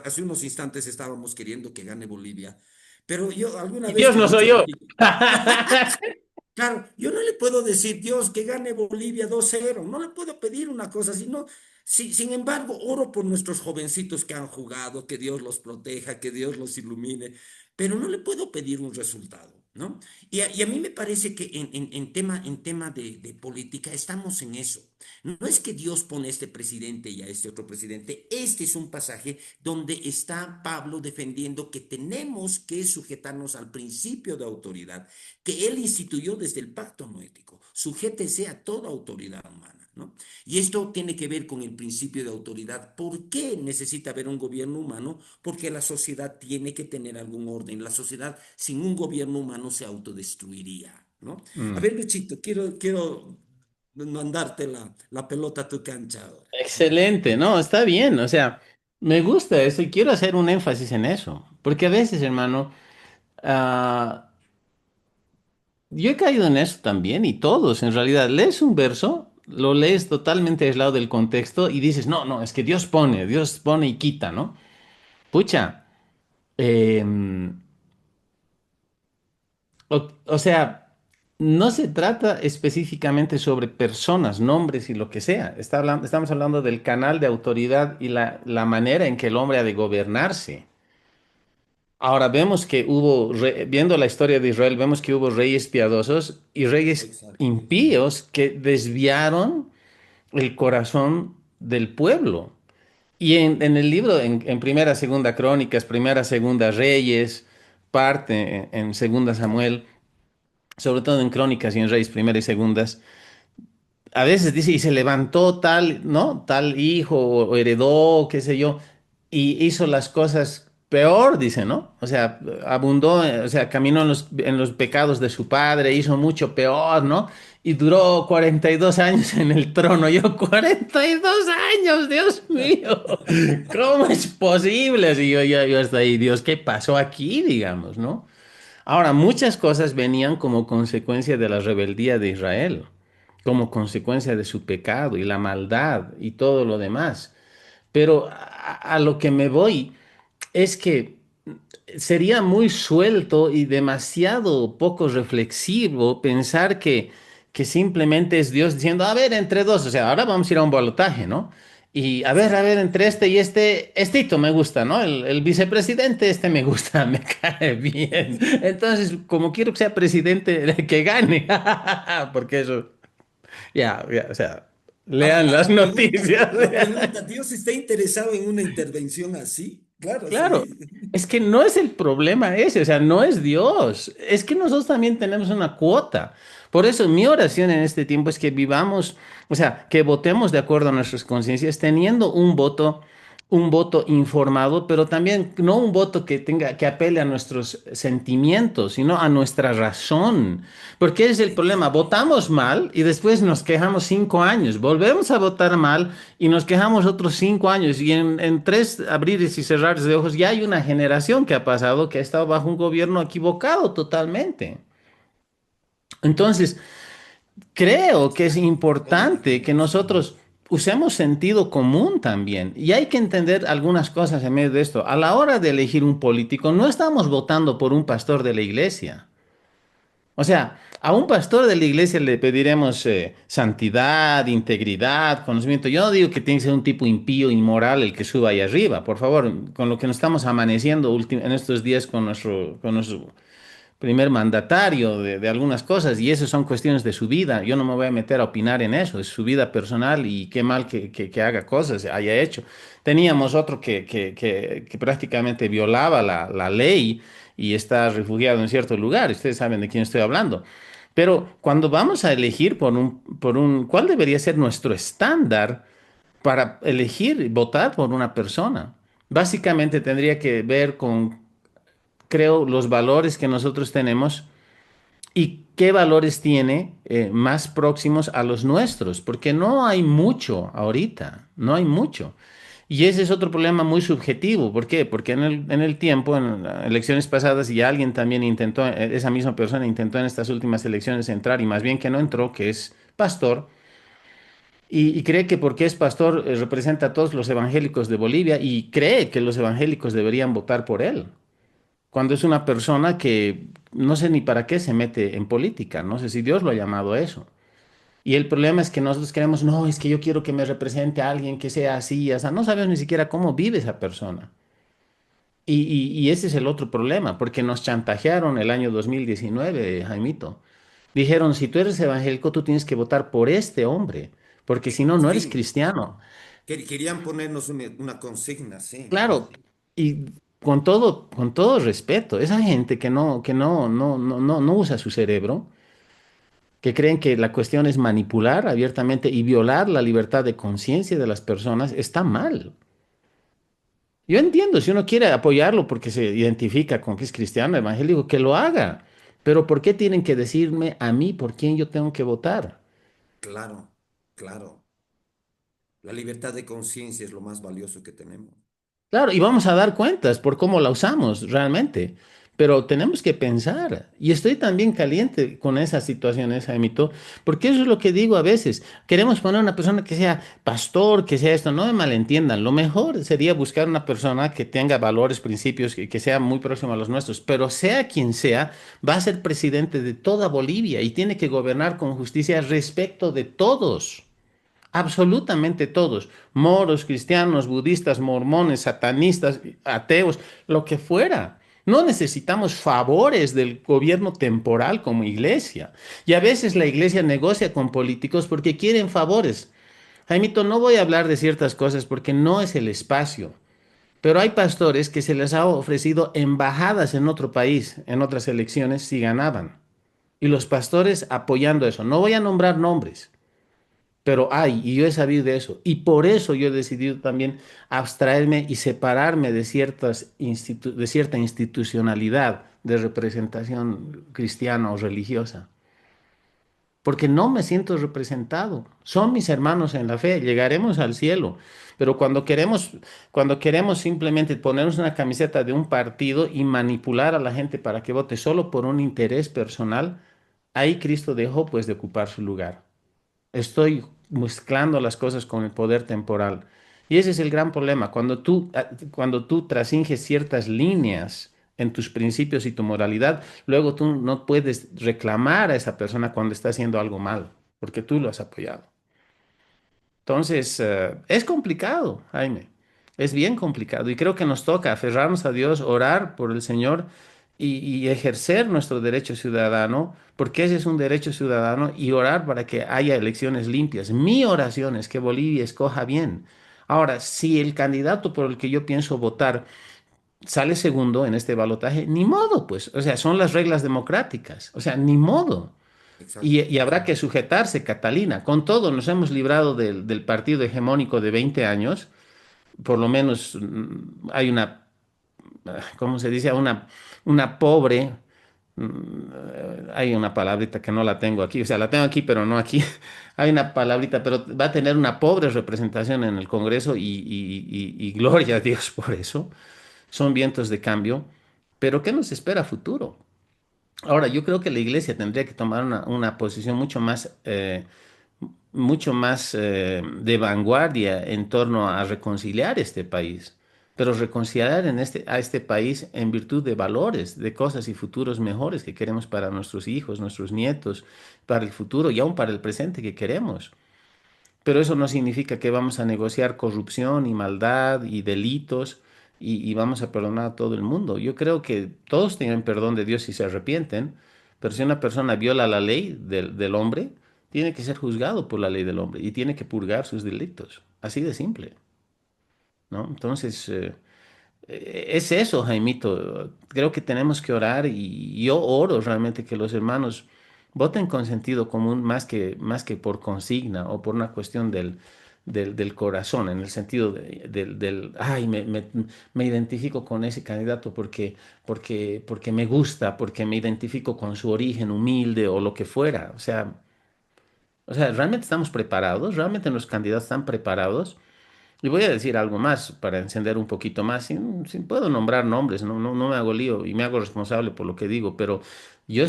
hace unos instantes estábamos queriendo que gane Bolivia, pero yo alguna Y vez Dios que he no soy dicho yo. Bolivia, claro, yo no le puedo decir, Dios, que gane Bolivia 2-0. No le puedo pedir una cosa así, no. Sin embargo, oro por nuestros jovencitos que han jugado, que Dios los proteja, que Dios los ilumine, pero no le puedo pedir un resultado, ¿no? Y a mí me parece que en tema de política estamos en eso. No es que Dios pone a este presidente y a este otro presidente. Este es un pasaje donde está Pablo defendiendo que tenemos que sujetarnos al principio de autoridad que él instituyó desde el pacto noético. Sujétese a toda autoridad humana, ¿no? Y esto tiene que ver con el principio de autoridad. ¿Por qué necesita haber un gobierno humano? Porque la sociedad tiene que tener algún orden. La sociedad sin un gobierno humano se autodestruiría, ¿no? A Mm. ver, Luchito, quiero mandarte la pelota a tu cancha ahora. Excelente, no, está bien. O sea, me gusta eso y quiero hacer un énfasis en eso. Porque a veces, hermano, ah, yo he caído en eso también y todos, en realidad, lees un verso, lo lees totalmente aislado del contexto y dices, no, no, es que Dios pone y quita, ¿no? Pucha, em, o sea, no se trata específicamente sobre personas, nombres y lo que sea. Estamos hablando del canal de autoridad y la manera en que el hombre ha de gobernarse. Ahora vemos que viendo la historia de Israel, vemos que hubo reyes piadosos y reyes Exacto. impíos que desviaron el corazón del pueblo. Y en el libro, en Primera, Segunda Crónicas, Primera, Segunda Reyes, parte en Segunda Samuel, sobre todo en Crónicas y en Reyes, Primera y Segundas, a veces dice, y se levantó tal, ¿no? Tal hijo o heredó, qué sé yo, y hizo las cosas peor, dice, ¿no? O sea, abundó, o sea, caminó en los pecados de su padre, hizo mucho peor, ¿no? Y duró 42 años en el trono. Yo, 42 años, Dios mío, ¿cómo es posible? Así yo hasta ahí, Dios, ¿qué pasó aquí, digamos, ¿no? Ahora, muchas cosas venían como consecuencia de la rebeldía de Israel, como consecuencia de su pecado y la maldad y todo lo demás. Pero a lo que me voy es que sería muy suelto y demasiado poco reflexivo pensar que simplemente es Dios diciendo, a ver, entre dos, o sea, ahora vamos a ir a un balotaje, ¿no? Y a exacto. ver, entre este y este, estito me gusta, ¿no? El vicepresidente, este me gusta, me cae bien. Entonces, como quiero que sea presidente, que gane, porque eso, o sea, lean las noticias. La pregunta, ¿Dios está interesado en una intervención así? Claro, Claro, sí. es que no es el problema ese, o sea, no es Dios, es que nosotros también tenemos una cuota. Por eso mi oración en este tiempo es que vivamos, o sea, que votemos de acuerdo a nuestras conciencias, teniendo un voto informado, pero también no un voto que tenga, que apele a nuestros sentimientos, sino a nuestra razón. Porque ese es el problema, votamos mal y después nos quejamos 5 años, volvemos a votar mal y nos quejamos otros 5 años y en tres abrires y cerrares de ojos ya hay una generación que ha pasado que ha estado bajo un gobierno equivocado totalmente. Entonces, creo que es Buena importante que reflexión. nosotros usemos sentido común también y hay que entender algunas cosas en medio de esto. A la hora de elegir un político, no estamos votando por un pastor de la iglesia. O sea, a un pastor de la iglesia le pediremos santidad, integridad, conocimiento. Yo no digo que tiene que ser un tipo impío, inmoral el que suba ahí arriba. Por favor, con lo que nos estamos amaneciendo en estos días con nuestro primer mandatario de algunas cosas, y eso son cuestiones de su vida. Yo no me voy a meter a opinar en eso, es su vida personal y qué mal que haga cosas, haya hecho. Teníamos otro que prácticamente violaba la ley y está refugiado en cierto lugar. Ustedes saben de quién estoy hablando. Pero cuando vamos a elegir ¿cuál debería ser nuestro estándar para elegir y votar por una persona? Básicamente tendría que ver con, creo, los valores que nosotros tenemos y qué valores tiene más próximos a los nuestros, porque no hay mucho ahorita, no hay mucho. Y ese es otro problema muy subjetivo. ¿Por qué? Porque en el tiempo, en las elecciones pasadas, y alguien también intentó, esa misma persona intentó en estas últimas elecciones entrar, y más bien que no entró, que es pastor, y cree que porque es pastor representa a todos los evangélicos de Bolivia, y cree que los evangélicos deberían votar por él cuando es una persona que no sé ni para qué se mete en política, no sé si Dios lo ha llamado a eso. Y el problema es que nosotros queremos, no, es que yo quiero que me represente a alguien que sea así, o sea, no sabemos ni siquiera cómo vive esa persona. Y ese es el otro problema, porque nos chantajearon el año 2019, Jaimito. Dijeron, si tú eres evangélico, tú tienes que votar por este hombre, porque si no, no eres Sí, cristiano. querían ponernos una consigna, sí. Claro, y con todo respeto, esa gente que no usa su cerebro, que creen que la cuestión es manipular abiertamente y violar la libertad de conciencia de las personas, está mal. Yo entiendo, si uno quiere apoyarlo porque se identifica con que es cristiano, evangélico, que lo haga. Pero ¿por qué tienen que decirme a mí por quién yo tengo que votar? Claro, claro. La libertad de conciencia es lo más valioso que tenemos. Claro, y vamos a dar cuentas por cómo la usamos realmente, pero tenemos que pensar. Y estoy también caliente con esas situaciones, Jaimito, porque eso es lo que digo a veces. Queremos poner una persona que sea pastor, que sea esto, no me malentiendan. Lo mejor sería buscar una persona que tenga valores, principios, que sea muy próximo a los nuestros, pero sea quien sea, va a ser presidente de toda Bolivia y tiene que gobernar con justicia respecto de todos. Absolutamente todos, moros, cristianos, budistas, mormones, satanistas, ateos, lo que fuera. No necesitamos favores del gobierno temporal como iglesia. Y a veces la iglesia negocia con políticos porque quieren favores. Jaimito, no voy a hablar de ciertas cosas porque no es el espacio, pero hay pastores que se les ha ofrecido embajadas en otro país, en otras elecciones, si ganaban. Y los pastores apoyando eso. No voy a nombrar nombres. Pero hay, y yo he sabido de eso. Y por eso yo he decidido también abstraerme y separarme de cierta institucionalidad de representación cristiana o religiosa. Porque no me siento representado. Son mis hermanos en la fe, llegaremos al cielo. Pero cuando queremos simplemente ponernos una camiseta de un partido y manipular a la gente para que vote solo por un interés personal, ahí Cristo dejó pues de ocupar su lugar. Estoy mezclando las cosas con el poder temporal. Y ese es el gran problema. Cuando tú trasinges ciertas líneas en tus principios y tu moralidad, luego tú no puedes reclamar a esa persona cuando está haciendo algo mal, porque tú lo has apoyado. Entonces, es complicado, Jaime. Es bien complicado. Y creo que nos toca aferrarnos a Dios, orar por el Señor y ejercer nuestro derecho ciudadano, porque ese es un derecho ciudadano, y orar para que haya elecciones limpias. Mi oración es que Bolivia escoja bien. Ahora, si el candidato por el que yo pienso votar sale segundo en este balotaje, ni modo, pues. O sea, son las reglas democráticas. O sea, ni modo. Exacto, Y habrá que exacto. sujetarse, Catalina. Con todo, nos hemos librado del partido hegemónico de 20 años. Por lo menos hay una, ¿cómo se dice? Una pobre, hay una palabrita que no la tengo aquí, o sea, la tengo aquí, pero no aquí. Hay una palabrita, pero va a tener una pobre representación en el Congreso y gloria a Dios por eso. Son vientos de cambio. Pero ¿qué nos espera a futuro? Ahora, yo creo que la iglesia tendría que tomar una posición mucho más de vanguardia en torno a reconciliar este país, pero reconciliar a este país en virtud de valores, de cosas y futuros mejores que queremos para nuestros hijos, nuestros nietos, para el futuro y aún para el presente que queremos. Pero eso no significa que vamos a negociar corrupción y maldad y delitos y vamos a perdonar a todo el mundo. Yo creo que todos tienen perdón de Dios si se arrepienten, pero si una persona viola la ley del hombre, tiene que ser juzgado por la ley del hombre y tiene que purgar sus delitos. Así de simple, ¿no? Entonces, es eso, Jaimito. Creo que tenemos que orar y yo oro realmente que los hermanos voten con sentido común más que por consigna o por una cuestión del corazón, en el sentido ay, me identifico con ese candidato porque me gusta, porque me identifico con su origen humilde o lo que fuera. O sea, ¿realmente estamos preparados? ¿Realmente los candidatos están preparados? Y voy a decir algo más para encender un poquito más. Si puedo nombrar nombres, no me hago lío y me hago responsable por lo que digo, pero yo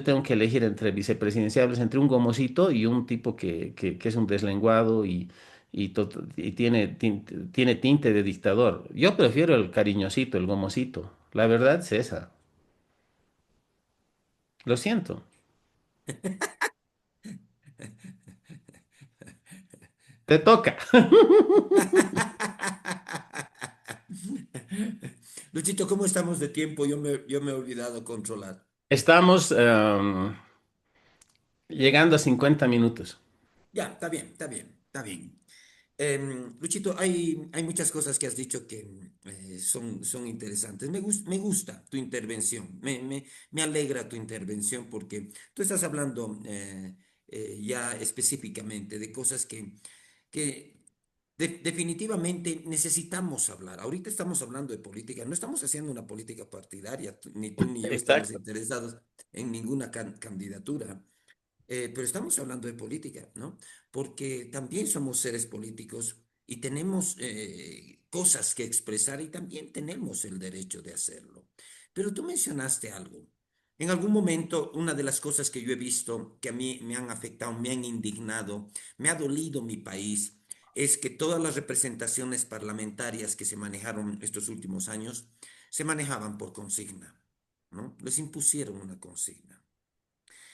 tengo que elegir entre vicepresidenciables, entre un gomosito y un tipo que es un deslenguado y tiene tinte de dictador. Yo prefiero el cariñosito, el gomosito. La verdad es esa. Lo siento. Te toca. Luchito, ¿cómo estamos de tiempo? Yo me he olvidado controlar. Estamos llegando a 50 minutos. Ya, está bien, está bien, está bien. Luchito, hay muchas cosas que has dicho que son interesantes. Me gusta tu intervención, me alegra tu intervención porque tú estás hablando ya específicamente de cosas que definitivamente necesitamos hablar. Ahorita estamos hablando de política, no estamos haciendo una política partidaria, ni tú ni yo estamos Exacto. interesados en ninguna candidatura. Pero estamos hablando de política, ¿no? Porque también somos seres políticos y tenemos cosas que expresar y también tenemos el derecho de hacerlo. Pero tú mencionaste algo. En algún momento, una de las cosas que yo he visto que a mí me han afectado, me han indignado, me ha dolido mi país, es que todas las representaciones parlamentarias que se manejaron estos últimos años se manejaban por consigna, ¿no? Les impusieron una consigna.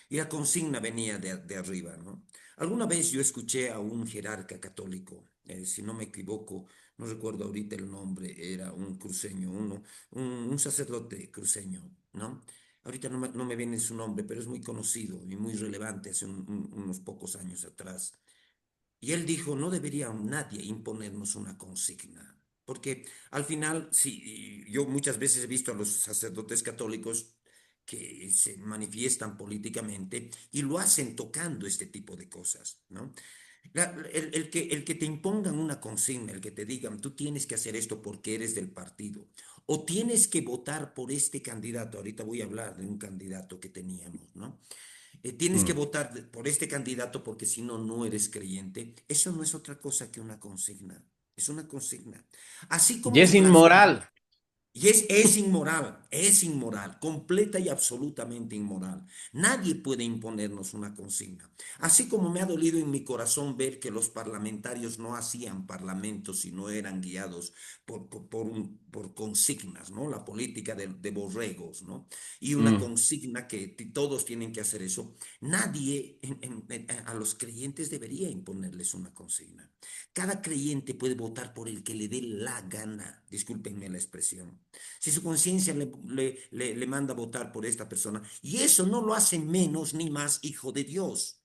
Y la consigna venía de arriba, ¿no? Alguna vez yo escuché a un jerarca católico, si no me equivoco, no recuerdo ahorita el nombre, era un cruceño, un sacerdote cruceño, ¿no? Ahorita no me viene su nombre, pero es muy conocido y muy relevante hace unos pocos años atrás. Y él dijo, no debería nadie imponernos una consigna, porque al final, sí, yo muchas veces he visto a los sacerdotes católicos que se manifiestan políticamente y lo hacen tocando este tipo de cosas, ¿no? El que te impongan una consigna, el que te digan, tú tienes que hacer esto porque eres del partido, o tienes que votar por este candidato, ahorita voy a hablar de un candidato que teníamos, ¿no? Tienes que Mm. votar por este candidato porque si no, no eres creyente. Eso no es otra cosa que una consigna. Es una consigna. Así Y como es se lanzan, inmoral. Y es inmoral, completa y absolutamente inmoral. Nadie puede imponernos una consigna. Así como me ha dolido en mi corazón ver que los parlamentarios no hacían parlamentos, sino eran guiados por consignas, ¿no? La política de borregos, ¿no? Y una Mm. consigna que todos tienen que hacer eso. Nadie a los creyentes debería imponerles una consigna. Cada creyente puede votar por el que le dé la gana, discúlpenme la expresión. Si su conciencia le manda a votar por esta persona, y eso no lo hace menos ni más hijo de Dios.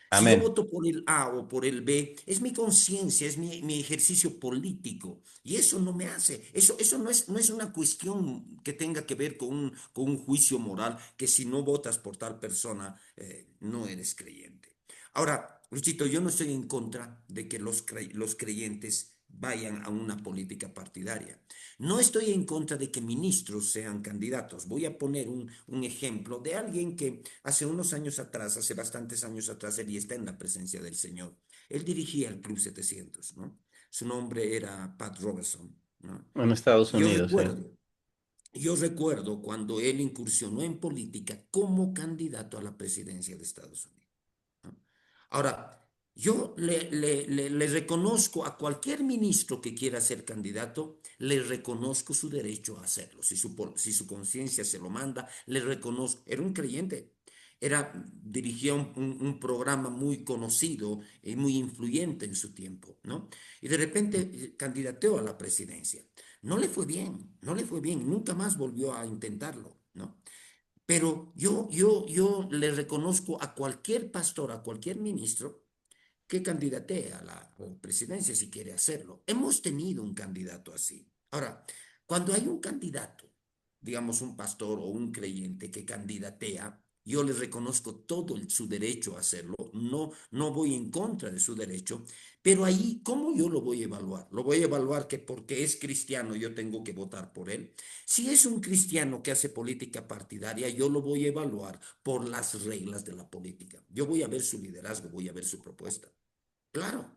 Si yo Amén. voto por el A o por el B, es mi conciencia, es mi ejercicio político. Y eso no me hace, eso no es una cuestión que tenga que ver con un juicio moral, que si no votas por tal persona, no eres creyente. Ahora, Luchito, yo no estoy en contra de que los creyentes vayan a una política partidaria. No estoy en contra de que ministros sean candidatos. Voy a poner un ejemplo de alguien que hace unos años atrás, hace bastantes años atrás, él está en la presencia del Señor. Él dirigía el Club 700, ¿no? Su nombre era Pat Robertson, ¿no? En Estados Y yo Unidos, sí. recuerdo, yo recuerdo cuando él incursionó en política como candidato a la presidencia de Estados Unidos, ¿no? Ahora, yo le reconozco a cualquier ministro que quiera ser candidato, le reconozco su derecho a hacerlo. Si su conciencia se lo manda, le reconozco. Era un creyente. Dirigía un programa muy conocido y muy influyente en su tiempo, ¿no? Y de repente candidateó a la presidencia. No le fue bien, no le fue bien, nunca más volvió a intentarlo, ¿no? Pero yo le reconozco a cualquier pastor, a cualquier ministro, que candidate a la presidencia si quiere hacerlo. Hemos tenido un candidato así. Ahora, cuando hay un candidato, digamos un pastor o un creyente que candidatea, yo le reconozco su derecho a hacerlo, no voy en contra de su derecho, pero ahí, ¿cómo yo lo voy a evaluar? Lo voy a evaluar que porque es cristiano yo tengo que votar por él. Si es un cristiano que hace política partidaria, yo lo voy a evaluar por las reglas de la política. Yo voy a ver su liderazgo, voy a ver su propuesta. Claro,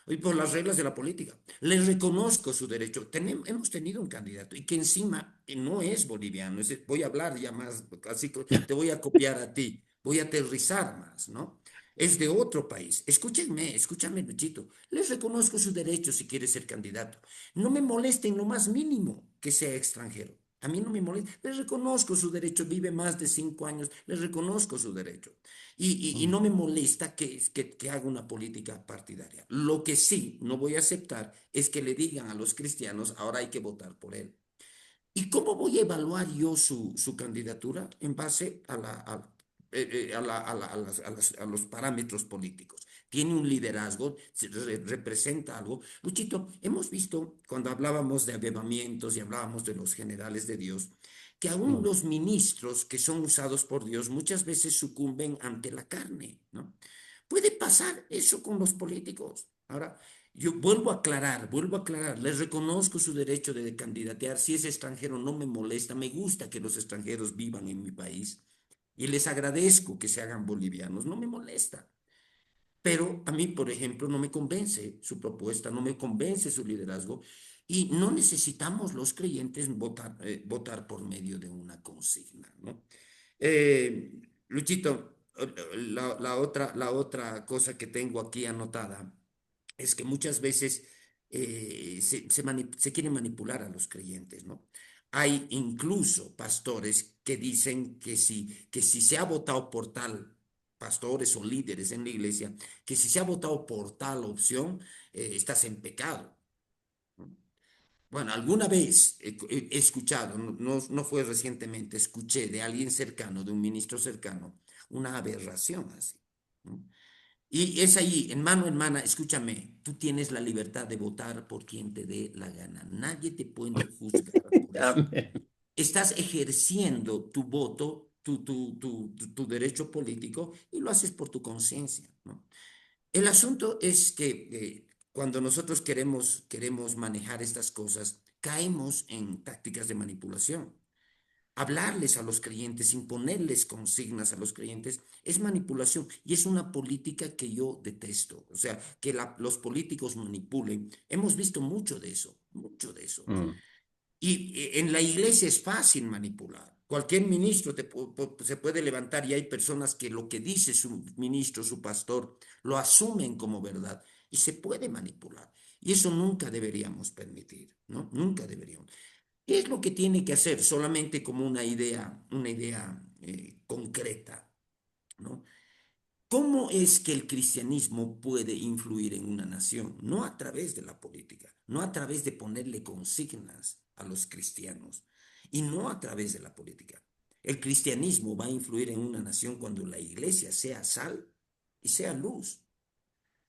y por las reglas de la política. Les reconozco su derecho. Hemos tenido un candidato y que encima no es boliviano. Voy a hablar ya más, así que te voy a copiar a ti, voy a aterrizar más, ¿no? Es de otro país. Escúchame, Luchito. Les reconozco su derecho si quiere ser candidato. No me molesta en lo más mínimo que sea extranjero. A mí no me molesta. Les reconozco su derecho. Vive más de 5 años. Les reconozco su derecho. Y Mm. no me molesta que haga una política partidaria. Lo que sí no voy a aceptar es que le digan a los cristianos, ahora hay que votar por él. ¿Y cómo voy a evaluar yo su candidatura? En base a los parámetros políticos. Tiene un liderazgo, representa algo. Luchito, hemos visto cuando hablábamos de avivamientos y hablábamos de los generales de Dios, que aún Mm. los ministros que son usados por Dios muchas veces sucumben ante la carne, ¿no? Puede pasar eso con los políticos. Ahora, yo vuelvo a aclarar, les reconozco su derecho de candidatear. Si es extranjero, no me molesta, me gusta que los extranjeros vivan en mi país y les agradezco que se hagan bolivianos, no me molesta. Pero a mí, por ejemplo, no me convence su propuesta, no me convence su liderazgo y no necesitamos los creyentes votar por medio de una consigna, ¿no? Luchito, la otra cosa que tengo aquí anotada es que muchas veces se quiere manipular a los creyentes, ¿no? Hay incluso pastores que dicen que si se ha votado por tal, pastores o líderes en la iglesia, que si se ha votado por tal opción, estás en pecado, ¿no? Bueno, alguna vez he escuchado, no fue recientemente, escuché de alguien cercano, de un ministro cercano, una aberración así, ¿no? Y es ahí, en mano, escúchame, tú tienes la libertad de votar por quien te dé la gana. Nadie te puede juzgar por eso. Amén. Estás ejerciendo tu voto, tu derecho político y lo haces por tu conciencia, ¿no? El asunto es que cuando nosotros queremos manejar estas cosas, caemos en tácticas de manipulación. Hablarles a los creyentes, imponerles consignas a los creyentes, es manipulación y es una política que yo detesto. O sea, que los políticos manipulen. Hemos visto mucho de eso, mucho de eso. Mm. Y en la iglesia es fácil manipular. Cualquier ministro se puede levantar y hay personas que lo que dice su ministro, su pastor, lo asumen como verdad y se puede manipular. Y eso nunca deberíamos permitir, ¿no? Nunca deberíamos. ¿Qué es lo que tiene que hacer? Solamente como una idea concreta, ¿no? ¿Cómo es que el cristianismo puede influir en una nación? No a través de la política, no a través de ponerle consignas a los cristianos y no a través de la política. El cristianismo va a influir en una nación cuando la iglesia sea sal y sea luz.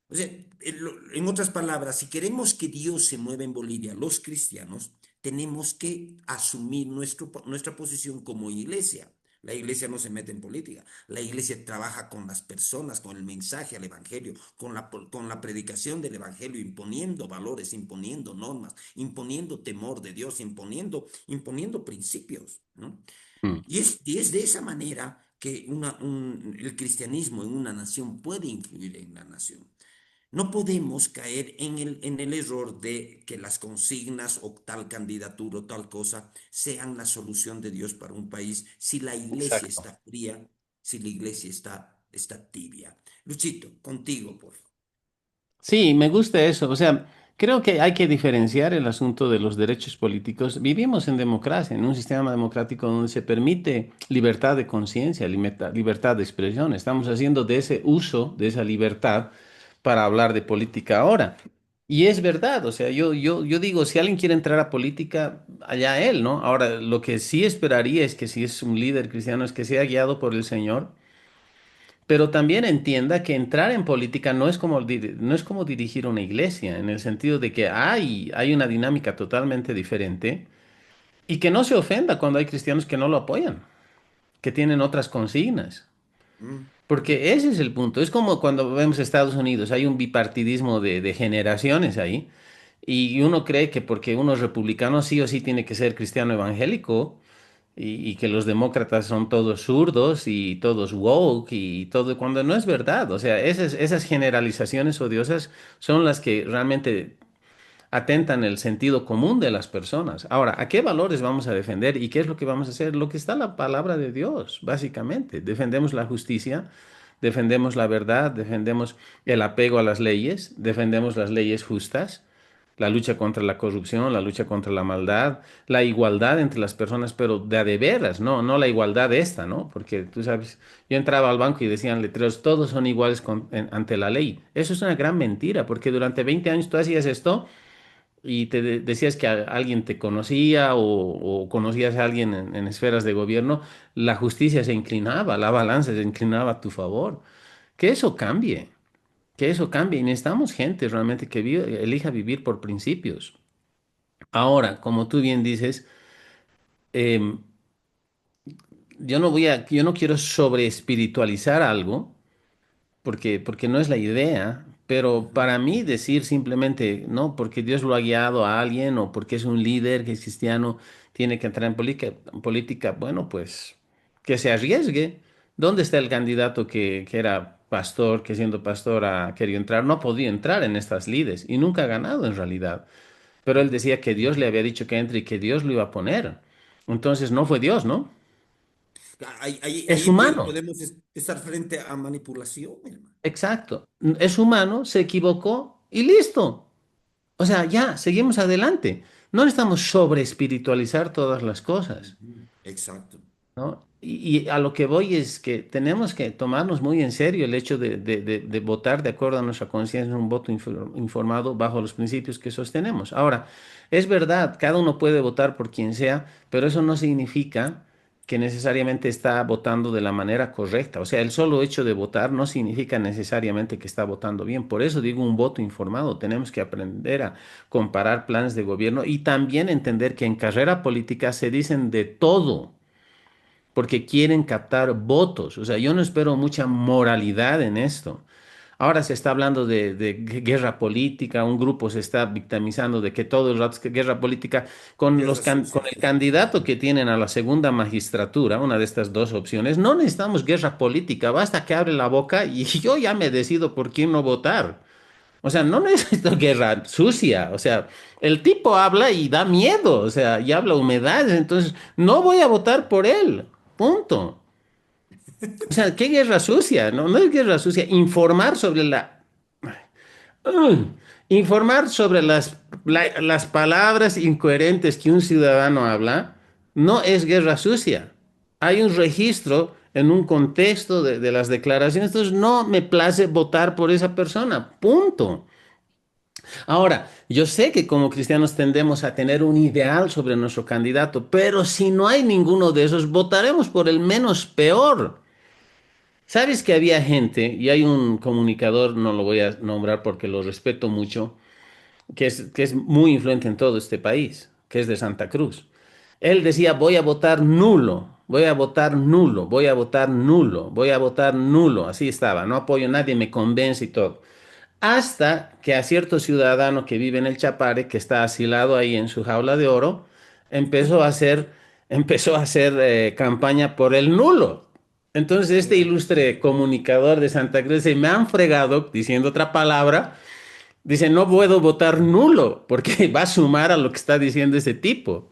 O sea, en otras palabras, si queremos que Dios se mueva en Bolivia, los cristianos, tenemos que asumir nuestra posición como iglesia. La iglesia no se mete en política. La iglesia trabaja con las personas, con el mensaje al evangelio, con la predicación del evangelio, imponiendo valores, imponiendo normas, imponiendo temor de Dios, imponiendo principios, ¿no? Mm. Y es de esa manera que el cristianismo en una nación puede influir en la nación. No podemos caer en el error de que las consignas o tal candidatura o tal cosa sean la solución de Dios para un país si la iglesia Exacto. está fría, si la iglesia está tibia. Luchito, contigo, por favor. Sí, me gusta eso. O sea, creo que hay que diferenciar el asunto de los derechos políticos. Vivimos en democracia, en un sistema democrático donde se permite libertad de conciencia, libertad de expresión. Estamos haciendo de ese uso, de esa libertad, para hablar de política ahora. Y es verdad, o sea, yo digo, si alguien quiere entrar a política, allá él, ¿no? Ahora, lo que sí esperaría es que si es un líder cristiano, es que sea guiado por el Señor, pero también entienda que entrar en política no es como, no es como dirigir una iglesia, en el sentido de que hay una dinámica totalmente diferente y que no se ofenda cuando hay cristianos que no lo apoyan, que tienen otras consignas. Mm, Porque ese es el punto. Es como cuando vemos Estados Unidos, hay un bipartidismo de generaciones ahí, y uno cree que porque uno es republicano sí o sí tiene que ser cristiano evangélico, y que los demócratas son todos zurdos y todos woke y todo, cuando no es verdad. O sea, esas generalizaciones odiosas son las que realmente atentan el sentido común de las personas. Ahora, ¿a qué valores vamos a defender y qué es lo que vamos a hacer? Lo que está en la palabra de Dios, básicamente. Defendemos la justicia, defendemos la verdad, defendemos el apego a las leyes, defendemos las leyes justas, la lucha contra la corrupción, la lucha contra la maldad, la igualdad entre las personas, pero de veras, no la igualdad esta, ¿no? Porque tú sabes, yo entraba al banco y decían letreros, todos son iguales ante la ley. Eso es una gran mentira, porque durante 20 años tú hacías esto y decías que alguien te conocía o conocías a alguien en esferas de gobierno, la justicia se inclinaba, la balanza se inclinaba a tu favor. Que eso cambie, que eso cambie. Y necesitamos gente realmente que elija vivir por principios. Ahora, como tú bien dices, em, yo no quiero sobre espiritualizar algo porque no es la idea, pero ujú. para mí decir simplemente, no, porque Dios lo ha guiado a alguien o porque es un líder que es cristiano, tiene que entrar en política, bueno, pues que se arriesgue. ¿Dónde está el candidato que era pastor, que siendo pastor ha querido entrar? No ha podido entrar en estas lides y nunca ha ganado en realidad. Pero él decía que Dios le había dicho que entre y que Dios lo iba a poner. Entonces no fue Dios, ¿no? Ahí, ahí, Es ahí humano. podemos estar frente a manipulación, hermano. Exacto. Es humano, se equivocó y listo. O sea, ya, seguimos adelante. No necesitamos sobre espiritualizar todas las cosas, Ujú. Exacto. ¿no? Y a lo que voy es que tenemos que tomarnos muy en serio el hecho de votar de acuerdo a nuestra conciencia, un voto informado bajo los principios que sostenemos. Ahora, es verdad, cada uno puede votar por quien sea, pero eso no significa que necesariamente está votando de la manera correcta. O sea, el solo hecho de votar no significa necesariamente que está votando bien. Por eso digo un voto informado. Tenemos que aprender a comparar planes de gobierno y también entender que en carrera política se dicen de todo porque quieren captar votos. O sea, yo no espero mucha moralidad en esto. Ahora se está hablando de guerra política, un grupo se está victimizando de que todo el rato es que guerra política con Guerra con sucia. el candidato que tienen a la segunda magistratura, una de estas dos opciones. No necesitamos guerra política, basta que abre la boca y yo ya me decido por quién no votar. O sea, no necesito guerra sucia. O sea, el tipo habla y da miedo. O sea, y habla humedades. Entonces, no voy a votar por él. Punto. O sea, ¿qué guerra sucia? No, no es guerra sucia. Mm. Informar sobre las palabras incoherentes que un ciudadano habla no es guerra sucia. Hay un registro en un contexto de las declaraciones. Entonces, no me place votar por esa persona. Punto. Ahora, yo sé que como cristianos tendemos a tener un ideal sobre nuestro candidato, pero si no hay ninguno de esos, votaremos por el menos peor. Sabes que había gente, y hay un comunicador, no lo voy a nombrar porque lo respeto mucho, que es muy influente en todo este país, que es de Santa Cruz. Él decía, voy a votar nulo, voy a votar nulo, voy a votar nulo, voy a votar nulo. Así estaba, no apoyo a nadie, me convence y todo. Hasta que a cierto ciudadano que vive en el Chapare, que está asilado ahí en su jaula de oro, empezó a hacer, empezó a hacer campaña por el nulo. Entonces este Claro. ilustre comunicador de Santa Cruz dice, me han fregado, diciendo otra palabra, dice, no puedo votar nulo, porque va a sumar a lo que está diciendo ese tipo,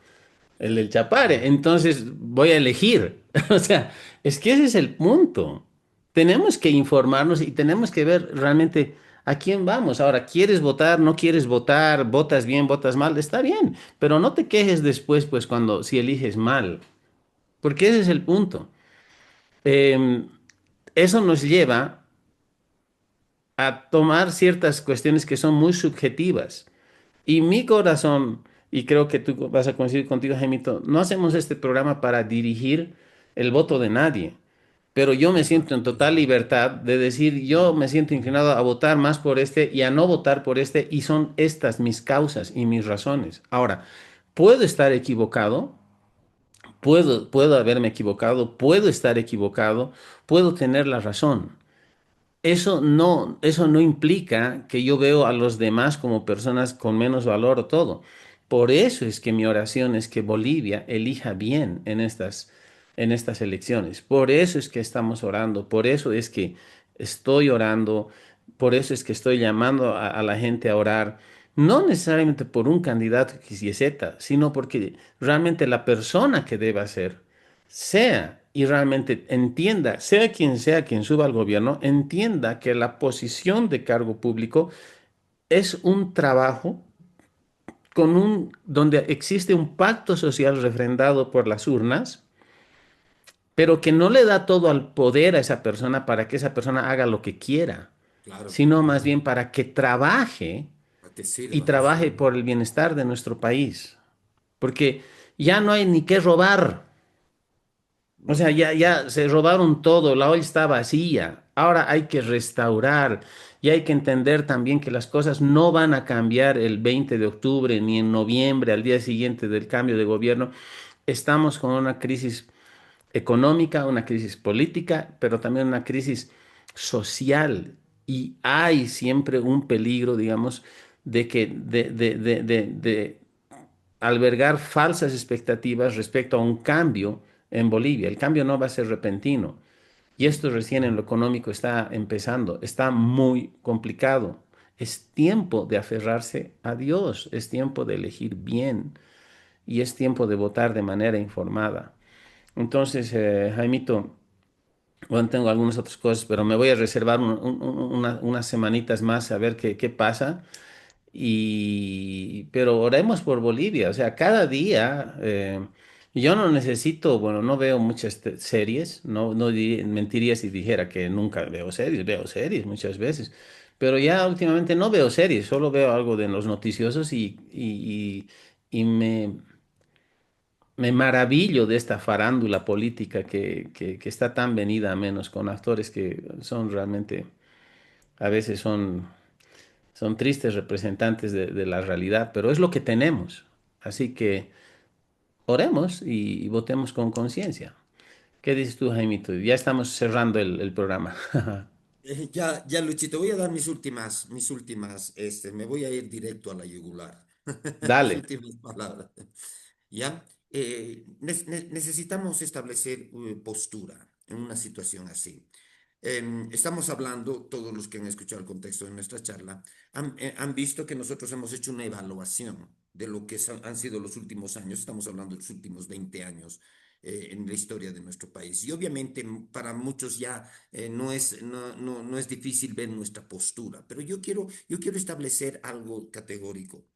el del Chapare. Entonces voy a elegir. O sea, es que ese es el punto. Tenemos que informarnos y tenemos que ver realmente a quién vamos. Ahora, ¿quieres votar? ¿No quieres votar? ¿Votas bien? ¿Votas mal? Está bien, pero no te quejes después, pues, cuando si eliges mal, porque ese es el punto. Eh, Eso nos lleva a tomar ciertas cuestiones que son muy subjetivas. Y mi corazón, y creo que tú vas a coincidir contigo, Jaimito, no hacemos este programa para dirigir el voto de nadie, pero yo me No, siento en total libertad de decir, yo me siento inclinado a votar más por este y a no votar por este, y son estas mis causas y mis razones. Ahora, puedo estar equivocado, puedo haberme equivocado, puedo estar equivocado, puedo tener la razón. Eso no implica que yo veo a los demás como personas con menos valor o todo. Por eso es que mi oración es que Bolivia elija bien en estas elecciones. Por eso es que estamos orando, por eso es que estoy orando, por eso es que estoy llamando a la gente a orar, no necesariamente por un candidato X y Z, sino porque realmente la persona que deba ser sea y realmente entienda, sea quien suba al gobierno, entienda que la posición de cargo público es un trabajo donde existe un pacto social refrendado por las urnas, pero que no le da todo al poder a esa persona para que esa persona haga lo que quiera, claro, sino más bien para que trabaje para que y sirva, trabaje sí. por el bienestar de nuestro país, porque ya no hay ni qué robar. O sea, No, ya se robaron todo, la olla está vacía. Ahora hay que restaurar y hay que entender también que las cosas no van a cambiar el 20 de octubre ni en noviembre, al día siguiente del cambio de gobierno. Estamos con una crisis económica, una crisis política, pero también una crisis social. Y hay siempre un peligro, digamos, de albergar falsas expectativas respecto a un cambio en Bolivia. El cambio no va a ser repentino. Y esto recién en lo económico está empezando. Está muy complicado. Es tiempo de aferrarse a Dios. Es tiempo de elegir bien. Y es tiempo de votar de manera informada. Entonces, Jaimito, bueno, tengo algunas otras cosas, pero me voy a reservar unas semanitas más a ver qué pasa. Pero oremos por Bolivia, o sea, cada día, yo no necesito, bueno, no veo muchas series, mentiría si dijera que nunca veo series muchas veces, pero ya últimamente no veo series, solo veo algo de los noticiosos y me maravillo de esta farándula política que está tan venida a menos con actores que son realmente, a veces son tristes representantes de la realidad, pero es lo que tenemos. Así que oremos y votemos con conciencia. ¿Qué dices tú, Jaimito? Ya estamos cerrando el programa. Ya, Luchito, voy a dar me voy a ir directo a la yugular. Mis Dale. últimas palabras. ¿Ya? Necesitamos establecer postura en una situación así. Estamos hablando, todos los que han escuchado el contexto de nuestra charla, han visto que nosotros hemos hecho una evaluación de lo que han sido los últimos años, estamos hablando de los últimos 20 años en la historia de nuestro país. Y obviamente para muchos ya no es difícil ver nuestra postura, pero yo quiero establecer algo categórico.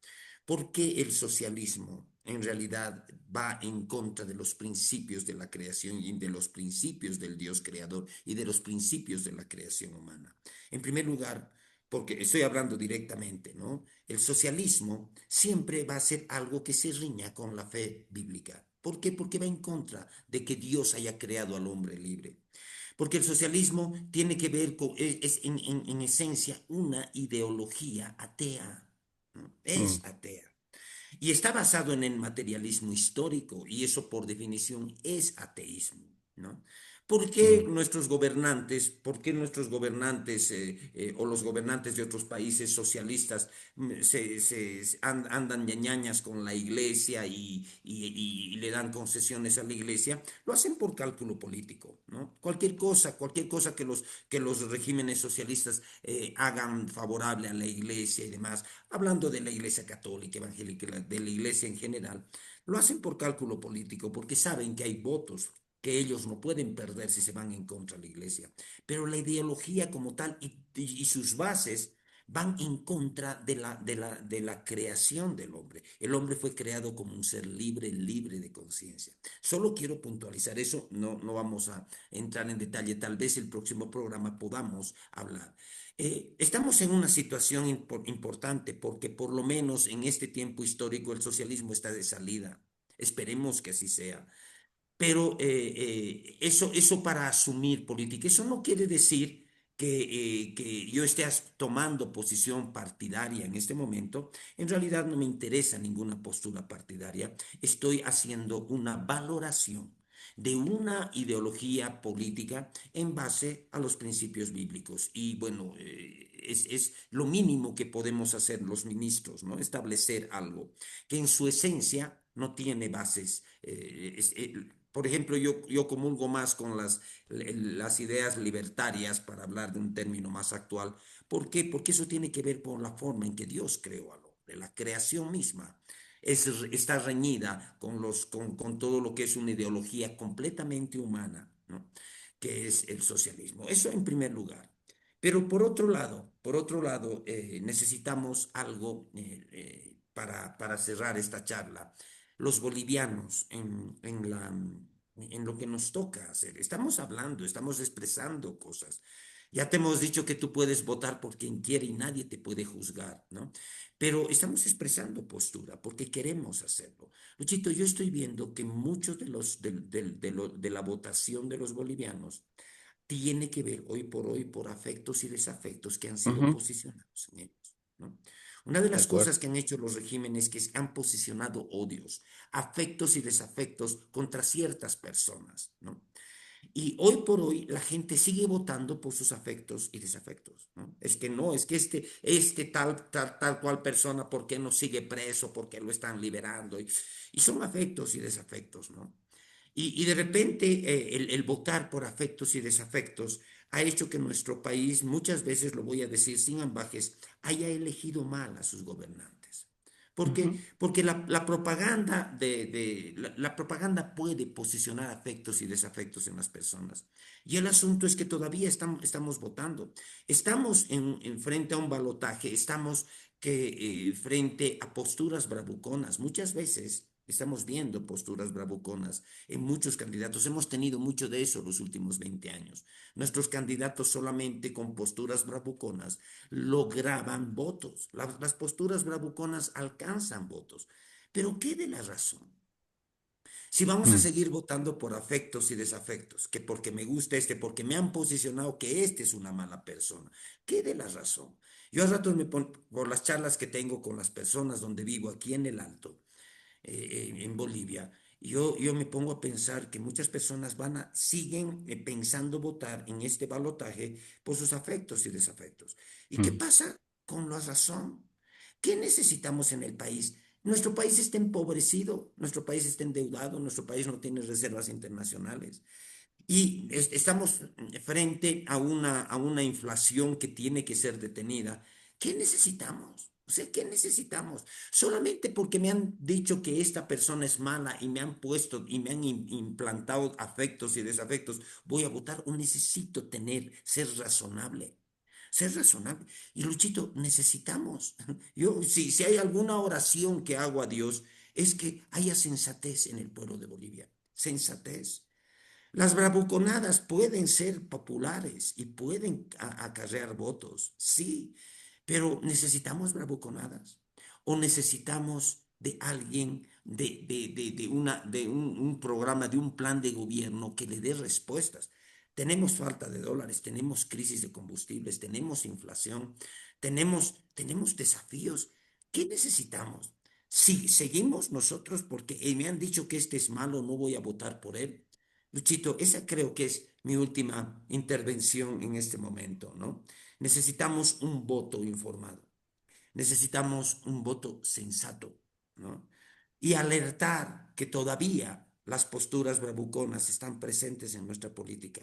¿Por qué el socialismo en realidad va en contra de los principios de la creación y de los principios del Dios creador y de los principios de la creación humana? En primer lugar, porque estoy hablando directamente, ¿no? El socialismo siempre va a ser algo que se riña con la fe bíblica. ¿Por qué? Porque va en contra de que Dios haya creado al hombre libre. Porque el socialismo tiene que ver con, es en esencia una ideología atea, ¿no? Es Mm, atea. Y está basado en el materialismo histórico, y eso por definición es ateísmo, ¿no? mm, Por qué nuestros gobernantes o los gobernantes de otros países socialistas andan ñañañas con la iglesia y le dan concesiones a la iglesia? Lo hacen por cálculo político, ¿no? Cualquier cosa que los regímenes socialistas hagan favorable a la iglesia y demás, hablando de la iglesia católica, evangélica, de la iglesia en general, lo hacen por cálculo político, porque saben que hay votos que ellos no pueden perder si se van en contra de la iglesia. Pero la ideología como tal y sus bases van en contra de la creación del hombre. El hombre fue creado como un ser libre, libre de conciencia. Solo quiero puntualizar eso, no vamos a entrar en detalle, tal vez el próximo programa podamos hablar. Estamos en una situación importante porque por lo menos en este tiempo histórico el socialismo está de salida. Esperemos que así sea. Pero eso para asumir política, eso no quiere decir que yo esté tomando posición partidaria en este momento. En realidad no me interesa ninguna postura partidaria. Estoy haciendo una valoración de una ideología política en base a los principios bíblicos. Y bueno, es lo mínimo que podemos hacer los ministros, ¿no? Establecer algo que en su esencia no tiene bases. Por ejemplo, yo comulgo más con las ideas libertarias, para hablar de un término más actual. ¿Por qué? Porque eso tiene que ver con la forma en que Dios creó al hombre, la creación misma. Está reñida con todo lo que es una ideología completamente humana, ¿no? Que es el socialismo. Eso en primer lugar. Pero por otro lado, necesitamos algo para cerrar esta charla. Los bolivianos en lo que nos toca hacer. Estamos hablando, estamos expresando cosas. Ya te hemos dicho que tú puedes votar por quien quiere y nadie te puede juzgar, ¿no? Pero estamos expresando postura porque queremos hacerlo. Luchito, yo estoy viendo que muchos de la votación de los bolivianos tiene que ver hoy por hoy por afectos y desafectos que han sido ujú. posicionados en ellos, ¿no? Una de De las acuerdo. cosas que han hecho los regímenes que han posicionado odios, afectos y desafectos contra ciertas personas, ¿no? Y hoy por hoy la gente sigue votando por sus afectos y desafectos, ¿no? Es que no, es que tal cual persona, ¿por qué no sigue preso? ¿Por qué lo están liberando? Y son afectos y desafectos, ¿no? Y de repente el votar por afectos y desafectos ha hecho que nuestro país, muchas veces lo voy a decir sin ambajes, haya elegido mal a sus gobernantes. ¿Por qué? Ujú, Porque la propaganda puede posicionar afectos y desafectos en las personas. Y el asunto es que todavía estamos votando. Estamos frente a un balotaje, estamos frente a posturas bravuconas. Muchas veces estamos viendo posturas bravuconas en muchos candidatos. Hemos tenido mucho de eso los últimos 20 años. Nuestros candidatos solamente con posturas bravuconas lograban votos. Las posturas bravuconas alcanzan votos. Pero ¿qué de la razón? Si vamos a mm, seguir votando por afectos y desafectos, que porque me gusta este, porque me han posicionado que este es una mala persona, ¿qué de la razón? Yo a ratos por las charlas que tengo con las personas donde vivo aquí en el Alto, en Bolivia, yo me pongo a pensar que muchas personas siguen pensando votar en este balotaje por sus afectos y desafectos. ¿Y qué mm, pasa con la razón? ¿Qué necesitamos en el país? Nuestro país está empobrecido, nuestro país está endeudado, nuestro país no tiene reservas internacionales. Y estamos frente a una inflación que tiene que ser detenida. ¿Qué necesitamos? O sea, ¿qué necesitamos? Solamente porque me han dicho que esta persona es mala y me han puesto y me han implantado afectos y desafectos, voy a votar o necesito tener, ser razonable. Ser razonable. Y Luchito, necesitamos. Yo, si hay alguna oración que hago a Dios, es que haya sensatez en el pueblo de Bolivia. Sensatez. Las bravuconadas pueden ser populares y pueden acarrear votos, sí, pero necesitamos bravuconadas o necesitamos de alguien, de un programa, de un plan de gobierno que le dé respuestas. Tenemos falta de dólares, tenemos crisis de combustibles, tenemos inflación, tenemos desafíos. ¿Qué necesitamos? Si seguimos nosotros, porque me han dicho que este es malo, no voy a votar por él. Luchito, esa creo que es mi última intervención en este momento, ¿no? Necesitamos un voto informado, necesitamos un voto sensato, ¿no? Y alertar que todavía las posturas bravuconas están presentes en nuestra política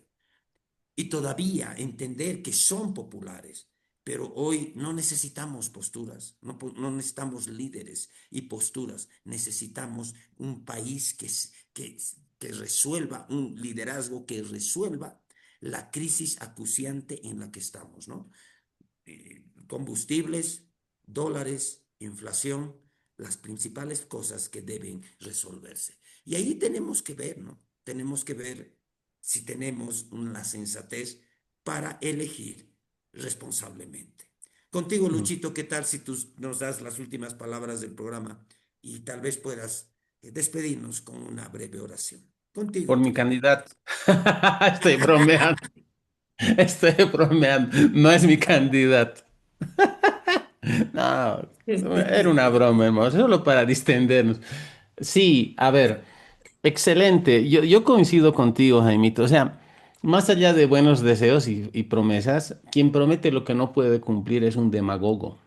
y todavía entender que son populares. Pero hoy no necesitamos posturas, no necesitamos líderes y posturas, necesitamos un país que resuelva, un liderazgo que resuelva la crisis acuciante en la que estamos, ¿no? Combustibles, dólares, inflación, las principales cosas que deben resolverse. Y ahí tenemos que ver, ¿no? Tenemos que ver si tenemos la sensatez para elegir responsablemente. Contigo, Mm. Luchito, ¿qué tal si tú nos das las últimas palabras del programa y tal vez puedas despedirnos con una breve oración? Por Contigo, mi querido. candidato. Estoy bromeando, estoy bromeando. No es mi candidato. No, era una broma, hermano, solo para distendernos. Sí, a ver, excelente. Yo coincido contigo, Jaimito. O sea, más allá de buenos deseos y promesas, quien promete lo que no puede cumplir es un demagogo.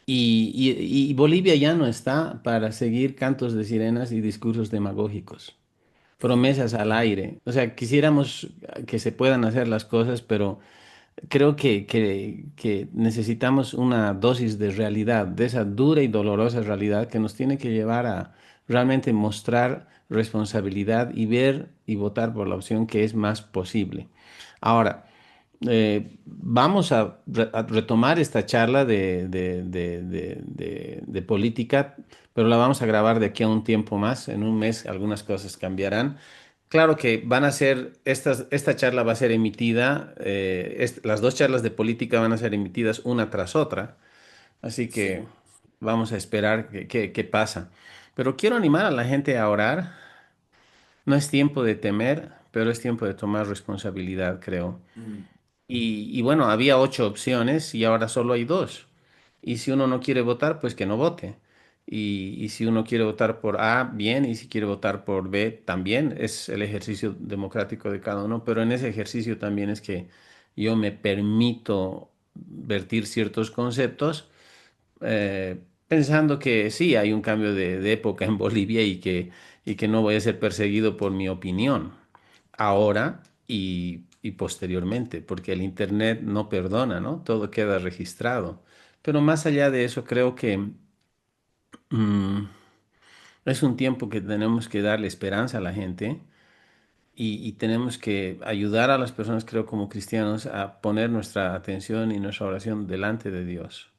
Y Bolivia ya no está para seguir cantos de sirenas y discursos demagógicos, promesas al aire. O sea, quisiéramos que se puedan hacer las cosas, pero creo que necesitamos una dosis de realidad, de esa dura y dolorosa realidad que nos tiene que llevar a realmente mostrar responsabilidad y ver y votar por la opción que es más posible. Ahora, vamos a retomar esta charla de política, pero la vamos a grabar de aquí a un tiempo más. En un mes algunas cosas cambiarán. Claro que van a ser, esta charla va a ser emitida, las dos charlas de política van a ser emitidas una tras otra, así que Sí. vamos a esperar qué pasa. Pero quiero animar a la gente a orar. No es tiempo de temer, pero es tiempo de tomar responsabilidad, creo. Mm. Y bueno, había 8 opciones y ahora solo hay dos. Y si uno no quiere votar, pues que no vote. Y si uno quiere votar por A, bien, y si quiere votar por B, también. Es el ejercicio democrático de cada uno, pero en ese ejercicio también es que yo me permito vertir ciertos conceptos, pensando que sí, hay un cambio de época en Bolivia y que no voy a ser perseguido por mi opinión ahora y posteriormente, porque el Internet no perdona, ¿no? Todo queda registrado. Pero más allá de eso, creo que mm, es un tiempo que tenemos que darle esperanza a la gente y tenemos que ayudar a las personas, creo, como cristianos, a poner nuestra atención y nuestra oración delante de Dios.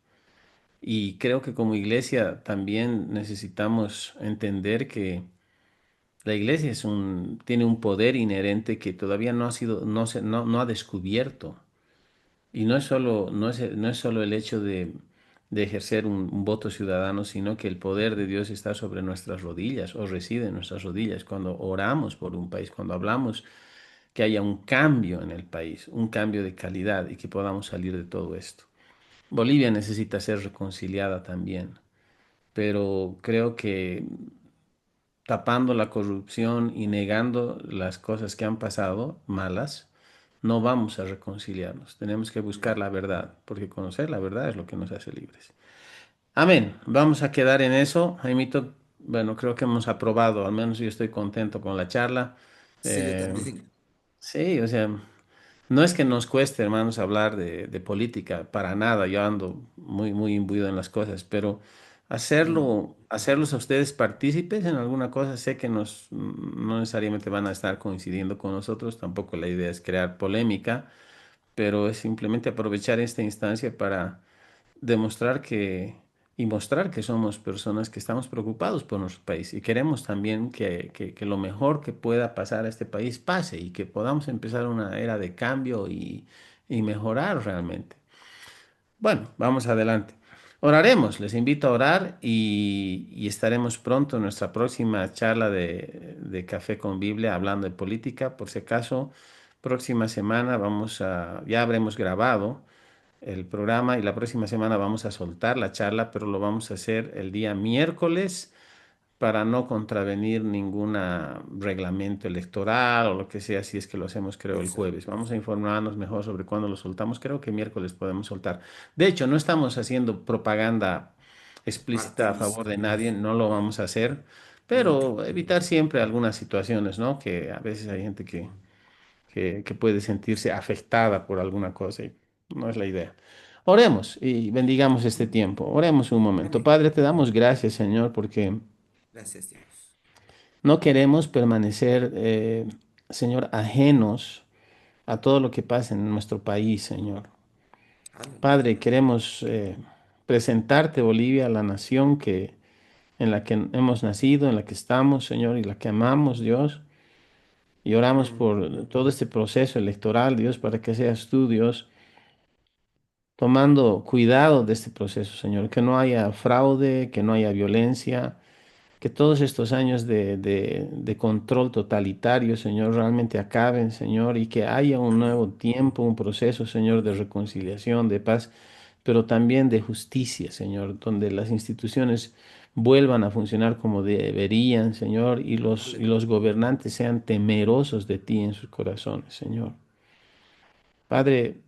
Y creo que como iglesia también necesitamos entender que la iglesia tiene un poder inherente que todavía no ha sido, no ha descubierto. Y no es solo el hecho de ejercer un voto ciudadano, sino que el poder de Dios está sobre nuestras rodillas o reside en nuestras rodillas cuando oramos por un país, cuando hablamos que haya un cambio en el país, un cambio de calidad y que podamos salir de todo esto. Bolivia necesita ser reconciliada también, pero creo que tapando la corrupción y negando las cosas que han pasado malas, no vamos a reconciliarnos. Tenemos que buscar la verdad, porque conocer la verdad es lo que nos hace libres. Amén. Vamos a quedar en eso. Jaimito, bueno, creo que hemos aprobado, al menos yo estoy contento con la charla. Sí, yo también. Sí, o sea, no es que nos cueste, hermanos, hablar de política, para nada, yo ando muy, muy imbuido en las cosas, pero Mm, hacerlos a ustedes partícipes en alguna cosa, sé que no necesariamente van a estar coincidiendo con nosotros, tampoco la idea es crear polémica, pero es simplemente aprovechar esta instancia para demostrar y mostrar que somos personas que estamos preocupados por nuestro país y queremos también que lo mejor que pueda pasar a este país pase y que podamos empezar una era de cambio y mejorar realmente. Bueno, vamos adelante. Oraremos, les invito a orar y estaremos pronto en nuestra próxima charla de Café con Biblia hablando de política. Por si acaso, próxima semana ya habremos grabado el programa y la próxima semana vamos a soltar la charla, pero lo vamos a hacer el día miércoles para no contravenir ningún reglamento electoral o lo que sea, si es que lo hacemos, creo, el exacto. jueves. Vamos a informarnos mejor sobre cuándo lo soltamos. Creo que miércoles podemos soltar. De hecho, no estamos haciendo propaganda explícita a favor Partidista, de nadie, no lo vamos a hacer, ok. pero evitar siempre algunas situaciones, ¿no? Que a veces hay gente que puede sentirse afectada por alguna cosa y no es la idea. Oremos y bendigamos este tiempo. Oremos un momento. Amén. Padre, te damos gracias, Señor, porque Gracias, Dios. no queremos permanecer, Señor, ajenos a todo lo que pasa en nuestro país, Señor. Aleluya. Padre, queremos presentarte, Bolivia, la nación en la que hemos nacido, en la que estamos, Señor, y la que amamos, Dios. Y oramos Mm, por todo este proceso electoral, Dios, para que seas tú, Dios, tomando cuidado de este proceso, Señor, que no haya fraude, que no haya violencia, que todos estos años de control totalitario, Señor, realmente acaben, Señor, y que haya un nuevo amén. tiempo, un proceso, Señor, de reconciliación, de paz, pero también de justicia, Señor, donde las instituciones vuelvan a funcionar como deberían, Señor, y Aleluya. los gobernantes sean temerosos de ti en sus corazones, Señor. Padre,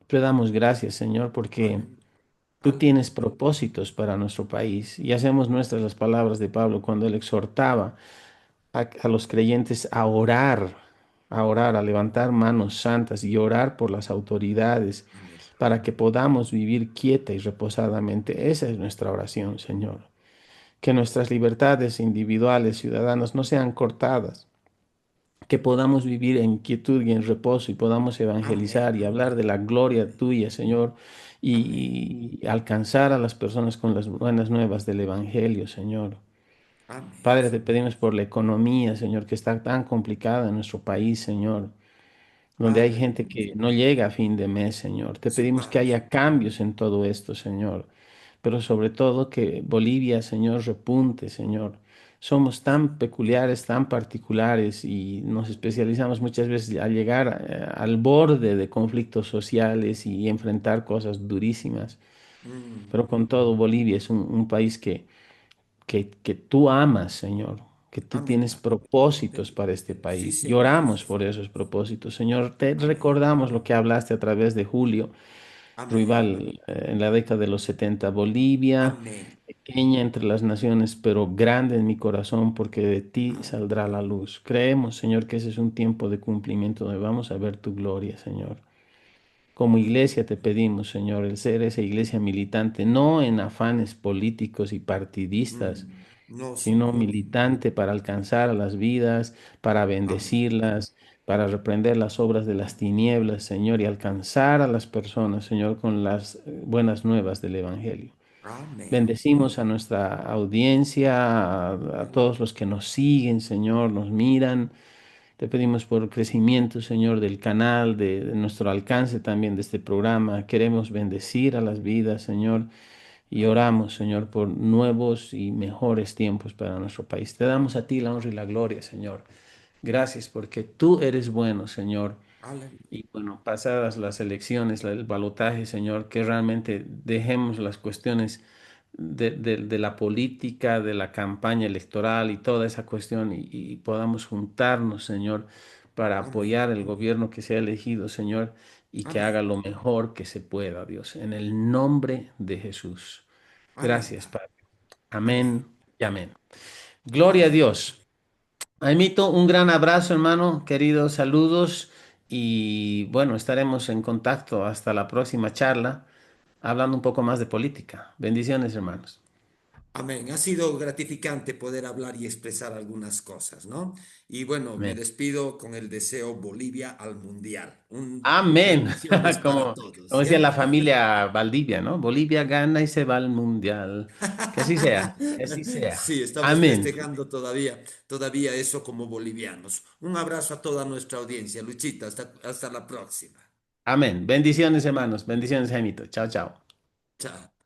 te damos gracias, Señor, porque Amén. tú tienes Aleluya. propósitos para nuestro país y hacemos nuestras las palabras de Pablo cuando él exhortaba a los creyentes a orar, a levantar manos santas y orar por las autoridades Amén. para que podamos vivir quieta y reposadamente. Esa es nuestra oración, Señor. Que nuestras libertades individuales, ciudadanas, no sean cortadas, que podamos vivir en quietud y en reposo y podamos Amén. evangelizar y hablar de Amén. la gloria Amén. tuya, Señor, Amén. y alcanzar a las personas con las buenas nuevas del Evangelio, Señor. Amén, Padre, te Señor. pedimos por la economía, Señor, que está tan complicada en nuestro país, Señor, donde hay gente Aleluya. que no llega a fin de mes, Señor. Te Sí, pedimos que Padre. haya cambios en todo esto, Señor, pero sobre todo que Bolivia, Señor, repunte, Señor. Somos tan peculiares, tan particulares y nos especializamos muchas veces al llegar al borde de conflictos sociales y enfrentar cosas durísimas. Mm, Pero con todo, Bolivia es un país que tú amas, Señor, que tú amén, tienes Padre. propósitos para este Sí, país. Y Señor. oramos por esos propósitos, Señor. Te Amén. recordamos lo que hablaste a través de Julio Amén. Ruibal en la década de los 70. Bolivia, Amén. pequeña entre las naciones, pero grande en mi corazón, porque de ti saldrá la Aleluya. luz. Creemos, Señor, que ese es un tiempo de cumplimiento donde vamos a ver tu gloria, Señor. Como iglesia te pedimos, Señor, el ser esa iglesia militante, no en afanes políticos y partidistas, No, sino Señor. militante para alcanzar a las vidas, para Amén. bendecirlas, para reprender las obras de las tinieblas, Señor, y alcanzar a las personas, Señor, con las buenas nuevas del Evangelio. Amén. Bendecimos a nuestra audiencia, a todos los que nos siguen, Señor, nos miran. Te pedimos por crecimiento, Señor, del canal, de nuestro alcance también de este programa. Queremos bendecir a las vidas, Señor, y Amén. oramos, Señor, por nuevos y mejores tiempos para nuestro país. Te damos a ti la honra y la gloria, Señor. Gracias porque tú eres bueno, Señor. Aleluya. Y bueno, pasadas las elecciones, el balotaje, Señor, que realmente dejemos las cuestiones de la política, de la campaña electoral y toda esa cuestión y podamos juntarnos, Señor, para Amén. apoyar el gobierno que sea elegido, Señor, y que Amén. haga lo mejor que se pueda, Dios, en el nombre de Jesús. Amén, Gracias, Padre. Padre. Amén. Amén y amén. Gloria a Amén. Dios. Jaimito, un gran abrazo, hermano, queridos saludos y bueno, estaremos en contacto hasta la próxima charla, hablando un poco más de política. Bendiciones, hermanos. Amén. Ha sido gratificante poder hablar y expresar algunas cosas, ¿no? Y bueno, me Amén. despido con el deseo Bolivia al Mundial. Amén. Bendiciones para Como, todos, como decía ¿ya? la familia Valdivia, ¿no? Bolivia gana y se va al mundial. Que así sea, que así sea. Sí, estamos Amén. festejando todavía eso como bolivianos. Un abrazo a toda nuestra audiencia. Luchita, hasta la próxima. Amén. Bendiciones, hermanos. Bendiciones, Jaimito. Chao, chao. Chao.